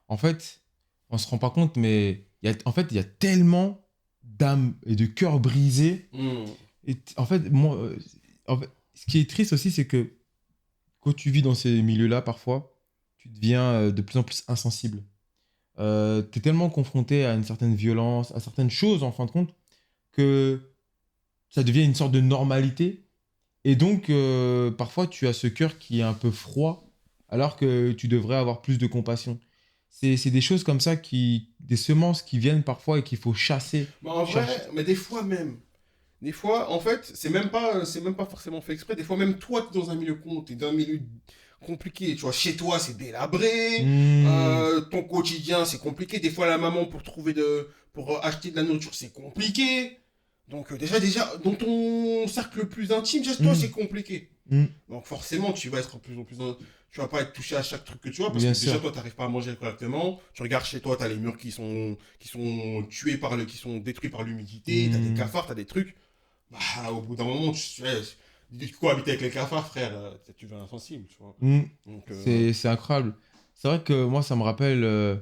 En fait, on se rend pas compte, mais en fait, il y a tellement d'âmes et de cœurs brisés. Mm. En fait, moi, en fait, ce qui est triste aussi, c'est que quand tu vis dans ces milieux-là, parfois, tu deviens de plus en plus insensible. Tu es tellement confronté à une certaine violence, à certaines choses, en fin de compte, que ça devient une sorte de normalité. Et donc, parfois, tu as ce cœur qui est un peu froid, alors que tu devrais avoir plus de compassion. C'est des choses comme ça, des semences qui viennent parfois et qu'il faut chasser. Mais en Chercher. vrai, mais des fois même. Des fois, en fait, c'est même pas forcément fait exprès. Des fois, même toi, t'es dans un milieu t'es dans un milieu compliqué. Tu vois, chez toi, c'est délabré. Hmm, Ton quotidien, c'est compliqué. Des fois, la maman, pour acheter de la nourriture, c'est compliqué. Donc, déjà, dans ton cercle le plus intime, déjà, toi, hmm, c'est compliqué. hmm. Donc, forcément, tu vas être de plus en plus tu vas pas être touché à chaque truc que tu vois, parce que Bien déjà, sûr. toi, t'arrives pas à manger correctement. Tu regardes chez toi, t'as les murs qui sont détruits par l'humidité. T'as des Hmm, cafards, t'as des trucs. Bah, au bout d'un moment, tu cohabites avec les cafards, frère, tu deviens insensible, tu vois. hmm. Donc, C'est incroyable. C'est vrai que moi, ça me rappelle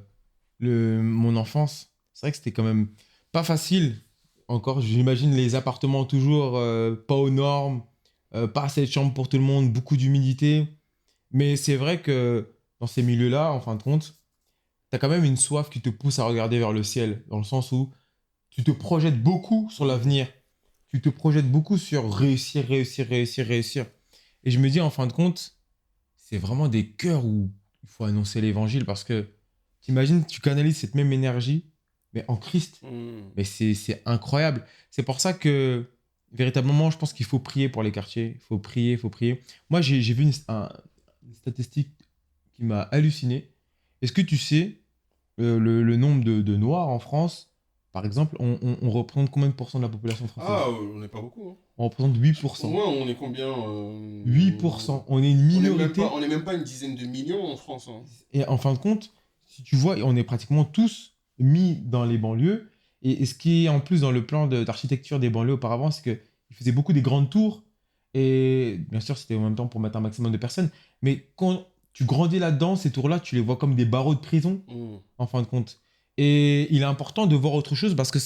mon enfance. C'est vrai que c'était quand même pas facile. Encore, j'imagine les appartements toujours pas aux normes, pas assez de chambres pour tout le monde, beaucoup d'humidité. Mais c'est vrai que dans ces milieux-là, en fin de compte, tu as quand même une soif qui te pousse à regarder vers le ciel, dans le sens où tu te projettes beaucoup sur l'avenir. Tu te projettes beaucoup sur réussir, réussir, réussir, réussir. Et je me dis, en fin de compte, c'est vraiment des cœurs où il faut annoncer l'évangile parce que t'imagines, tu canalises cette même énergie, mais en Christ. hmm. Mais c'est incroyable. C'est pour ça que, véritablement, je pense qu'il faut prier pour les quartiers. Il faut prier, il faut prier. Moi, j'ai vu une statistique qui m'a halluciné. Est-ce que tu sais le nombre de Noirs en France, par exemple, on représente combien de pourcents de la population française? Ah, on n'est pas beaucoup, hein. On représente Au 8%. moins, on est combien 8%. On est une minorité. on est même pas une dizaine de millions en France, hein. Et en fin de compte, si tu vois, on est pratiquement tous mis dans les banlieues. Et ce qui est en plus dans le plan d'architecture des banlieues auparavant, c'est qu'ils faisaient beaucoup des grandes tours. Et bien sûr, c'était en même temps pour mettre un maximum de personnes. Mais quand tu grandis là-dedans, ces tours-là, tu les vois comme des barreaux de prison, Hmm. en fin de compte. Et il est important de voir autre chose parce que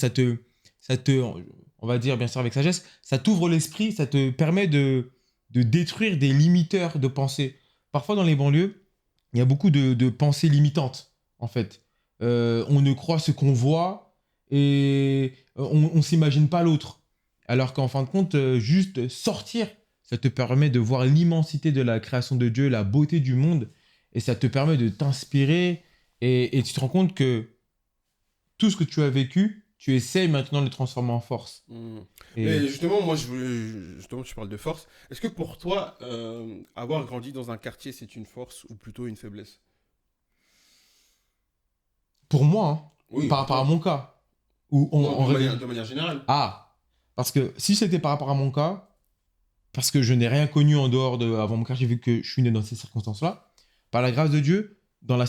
on va dire bien sûr avec sagesse, ça t'ouvre l'esprit, ça te permet de détruire des limiteurs de pensée. Parfois dans les banlieues, il y a beaucoup de pensées limitantes, en fait. On ne croit ce qu'on voit et on s'imagine pas l'autre. Alors qu'en fin de compte, juste sortir, ça te permet de voir l'immensité de la création de Dieu, la beauté du monde, et ça te permet de t'inspirer, et tu te rends compte que tout ce que tu as vécu, tu essayes maintenant de le transformer en force. Hmm. Mais Et justement, moi, justement, tu parles de force. Est-ce que pour toi, avoir grandi dans un quartier, c'est une force ou plutôt une faiblesse? pour moi, hein, Oui, par pour rapport à toi. mon cas, où Non, on règle... de manière générale. Ah, parce que si c'était par rapport à mon cas, parce que je n'ai rien connu en dehors de avant mon quartier, vu que je suis né dans ces circonstances-là. Par la grâce de Dieu, dans la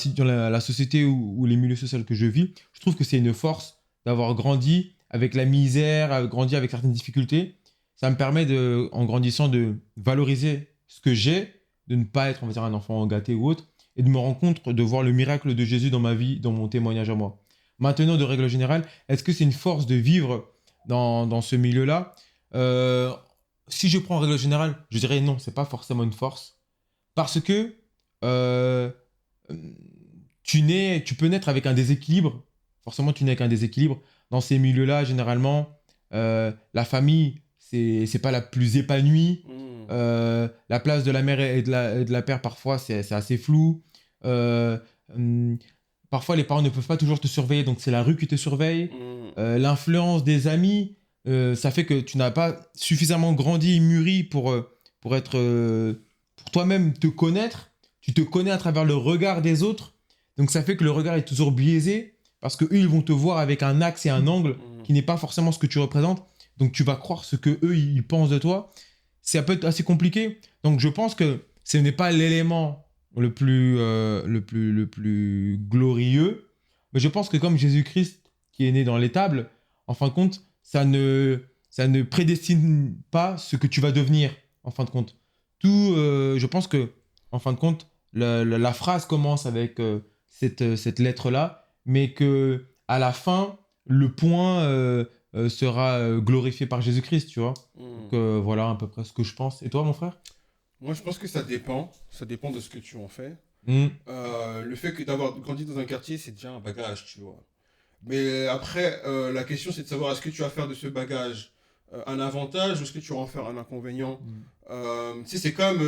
société ou les milieux sociaux que je vis, je trouve que c'est une force d'avoir grandi avec la misère, grandi avec certaines difficultés. Ça me permet, en grandissant, de valoriser ce que j'ai, de ne pas être, on va dire, un enfant gâté ou autre, et de me rendre compte de voir le miracle de Jésus dans ma vie, dans mon témoignage à moi. Maintenant, de règle générale, est-ce que c'est une force de vivre dans ce milieu-là? Euh, si je prends en règle générale, je dirais non, c'est pas forcément une force. Parce que euh, tu peux naître avec un déséquilibre. Forcément, tu nais avec un déséquilibre. Dans ces milieux-là, généralement, la famille, c'est pas la plus épanouie. Hmm. La place de la mère et de la père, parfois, c'est assez flou. Euh, hum, Parfois, les parents ne peuvent pas toujours te surveiller, donc c'est la rue qui te surveille. Hmm. L'influence des amis, ça fait que tu n'as pas suffisamment grandi et mûri pour être, pour toi-même te connaître. Tu te connais à travers le regard des autres. Donc ça fait que le regard est toujours biaisé parce que eux, ils vont te voir avec un axe et un angle Hmm. qui n'est pas forcément ce que tu représentes. Donc tu vas croire ce que eux ils pensent de toi. Ça peut être assez compliqué. Donc je pense que ce n'est pas l'élément le plus glorieux. Mais je pense que comme Jésus-Christ qui est né dans l'étable, en fin de compte, ça ne prédestine pas ce que tu vas devenir, en fin de compte. Je pense que, en fin de compte, la phrase commence avec cette lettre-là, mais que à la fin, le point sera glorifié par Jésus-Christ, tu vois. Hmm. Donc voilà à peu près ce que je pense. Et toi, mon frère? Moi, je pense que ça dépend. Ça dépend de ce que tu en fais. Hmm. Le fait que d'avoir grandi dans un quartier, c'est déjà un bagage, tu vois. Mais après, la question, c'est de savoir est-ce que tu vas faire de ce bagage un avantage ou est-ce que tu vas en faire un inconvénient. Tu sais, c'est comme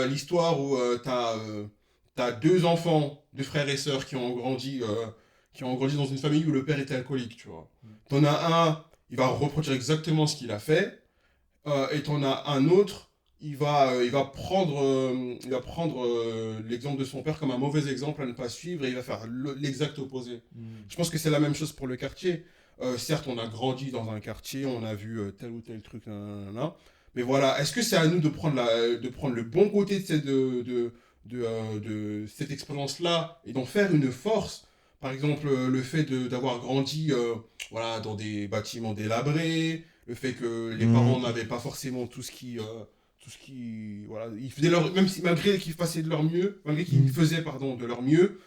l'histoire où t'as deux enfants, deux frères et sœurs qui ont grandi dans une famille où le père était alcoolique, tu vois. T'en as un, il va reproduire exactement ce qu'il a fait, et t'en as un autre, il va prendre l'exemple de son père comme un mauvais exemple à ne pas suivre et il va faire l'exact opposé. Hmm. Je pense que c'est la même chose pour le quartier. Certes, on a grandi dans un quartier, on a vu tel ou tel truc, nanana. Mais voilà, est-ce que c'est à nous de prendre le bon côté de cette expérience-là et d'en faire une force? Par exemple, le fait d'avoir grandi voilà, dans des bâtiments délabrés, le fait que les Hmm. parents n'avaient pas forcément tout ce qui voilà, ils faisaient leur, même si malgré qu'ils faisaient de leur mieux, malgré qu'ils Hmm. faisaient pardon de leur mieux,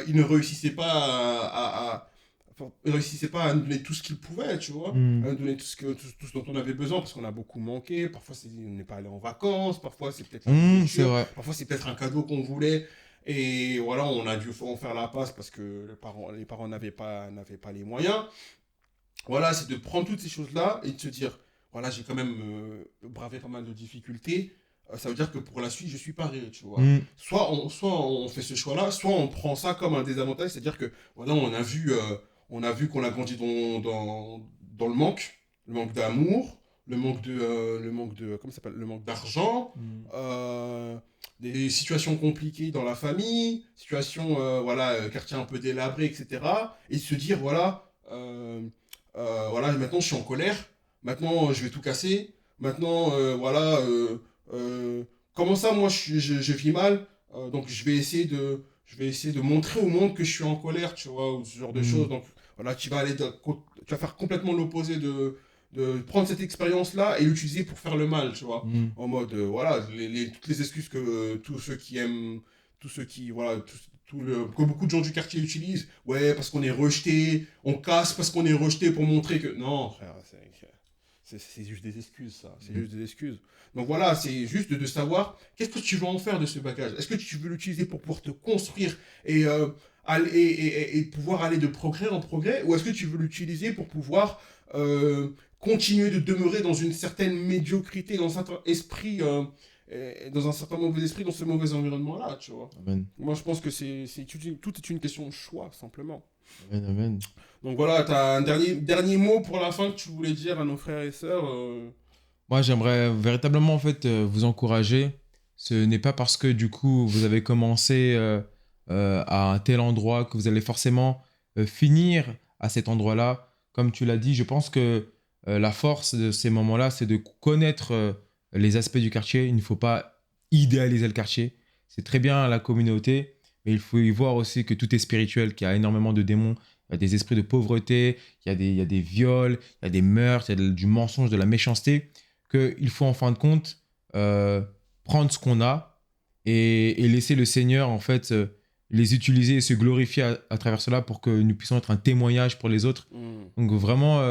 ils ne réussissaient pas enfin, ils réussissaient pas à nous donner tout ce qu'ils pouvaient, tu vois, à Hmm. nous donner tout ce dont on avait besoin parce qu'on a beaucoup manqué. Parfois on n'est pas allé en vacances, parfois c'est peut-être la C'est nourriture, vrai. parfois c'est peut-être un cadeau qu'on voulait. Et voilà, on a dû en faire la passe parce que les parents n'avaient pas les moyens. Voilà, c'est de prendre toutes ces choses-là et de se dire, voilà, j'ai quand même bravé pas mal de difficultés. Ça veut dire que pour la suite, je suis paré, tu vois. Hmm. Soit on fait ce choix-là, soit on prend ça comme un désavantage, c'est-à-dire que, voilà, on a vu qu'on a grandi dans le manque d'amour, le manque de, comment ça s'appelle, le manque d'argent, Hmm. euh, des situations compliquées dans la famille, situations, voilà, quartier un peu délabré, etc. Et se dire, voilà, voilà, maintenant je suis en colère, maintenant je vais tout casser, maintenant, voilà, euh, comment ça, moi je vis mal, donc je vais essayer de montrer au monde que je suis en colère, tu vois, ou ce genre de Hmm. choses. Donc voilà, tu vas faire complètement l'opposé de prendre cette expérience-là et l'utiliser pour faire le mal, tu vois. Hmm. En mode, voilà, toutes les excuses que tous ceux qui aiment, tous ceux qui, voilà, que beaucoup de gens du quartier utilisent. Ouais, parce qu'on est rejeté, on casse parce qu'on est rejeté pour montrer que. Non, frère, c'est juste des excuses, ça. C'est Hmm. juste des excuses. Donc voilà, c'est juste de savoir qu'est-ce que tu veux en faire de ce bagage. Est-ce que tu veux l'utiliser pour pouvoir te construire et, et pouvoir aller de progrès en progrès, ou est-ce que tu veux l'utiliser pour pouvoir continuer de demeurer dans une certaine médiocrité, dans un certain esprit, dans un certain mauvais esprit, dans ce mauvais environnement-là, tu vois. Amen. Moi, je pense que tout est une question de choix, simplement. Amen. Amen. Donc voilà, tu as un dernier mot pour la fin que tu voulais dire à nos frères et sœurs. Moi, j'aimerais véritablement en fait vous encourager. Ce n'est pas parce que du coup vous avez commencé à un tel endroit que vous allez forcément finir à cet endroit-là. Comme tu l'as dit, je pense que la force de ces moments-là, c'est de connaître les aspects du quartier. Il ne faut pas idéaliser le quartier. C'est très bien la communauté, mais il faut y voir aussi que tout est spirituel, qu'il y a énormément de démons, il y a des esprits de pauvreté, il y a des viols, il y a des meurtres, il y a du mensonge, de la méchanceté qu'il faut en fin de compte euh, prendre ce qu'on a et laisser le Seigneur en fait les utiliser et se glorifier à travers cela pour que nous puissions être un témoignage pour les autres. hmm, Donc vraiment,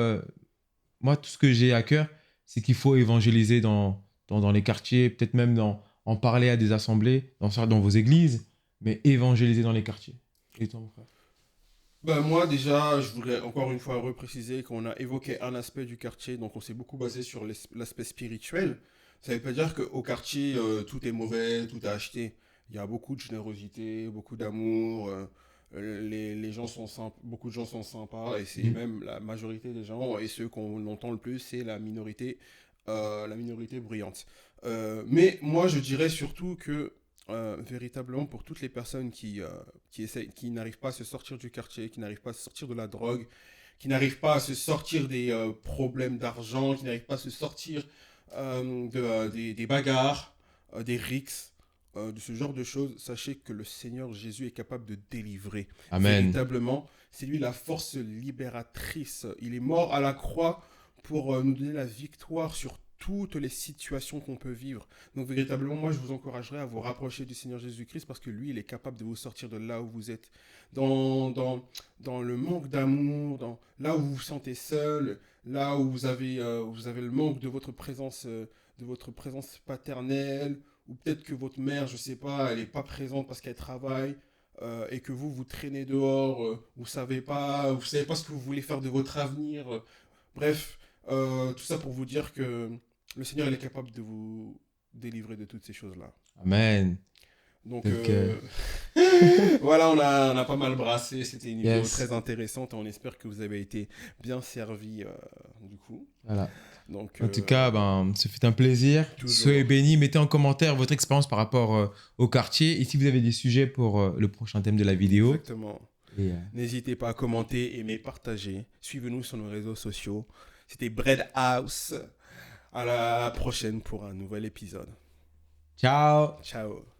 moi, tout ce que j'ai à cœur, c'est qu'il faut évangéliser dans les quartiers, peut-être même en parler à des assemblées, dans vos églises, mais évangéliser dans les quartiers. Et toi, mon frère? Ben moi déjà, je voudrais encore une fois repréciser qu'on a évoqué un aspect du quartier, donc on s'est beaucoup basé sur l'aspect spirituel. Ça ne veut pas dire qu'au quartier, tout est mauvais, tout est acheté. Il y a beaucoup de générosité, beaucoup d'amour, les gens sont sympas, beaucoup de gens sont sympas, et c'est Mhm. même la majorité des gens, et ceux qu'on entend le plus, c'est la minorité bruyante. Mais moi, je dirais surtout que véritablement pour toutes les personnes qui n'arrivent pas à se sortir du quartier, qui n'arrivent pas à se sortir de la drogue, qui n'arrivent pas à se sortir des problèmes d'argent, qui n'arrivent pas à se sortir des bagarres, des rixes, de ce genre de choses, sachez que le Seigneur Jésus est capable de délivrer. Amen. Véritablement, c'est lui la force libératrice. Il est mort à la croix pour nous donner la victoire sur toutes les situations qu'on peut vivre. Donc véritablement, moi, je vous encouragerais à vous rapprocher du Seigneur Jésus-Christ parce que lui, il est capable de vous sortir de là où vous êtes. Dans, dans, dans le manque d'amour, là où vous vous sentez seul, là où vous avez le manque de votre présence paternelle, ou peut-être que votre mère, je sais pas, elle n'est pas présente parce qu'elle travaille, et que vous traînez dehors, vous savez pas ce que vous voulez faire de votre avenir. Bref, tout ça pour vous dire que le Seigneur il est capable de vous délivrer de toutes ces choses-là. Amen. Donc Donc, voilà, on a pas mal brassé. C'était une vidéo yes. très intéressante. On espère que vous avez été bien servi du coup. Voilà. Donc En tout cas, ben, ce fut un plaisir. Soyez toujours, bénis. Mettez en commentaire votre expérience par rapport au quartier. Et si vous avez des sujets pour le prochain thème de la vidéo. exactement. Et, N'hésitez pas à commenter, aimer, partager. Suivez-nous sur nos réseaux sociaux. C'était Bread House. À la prochaine pour un nouvel épisode. ciao! Ciao.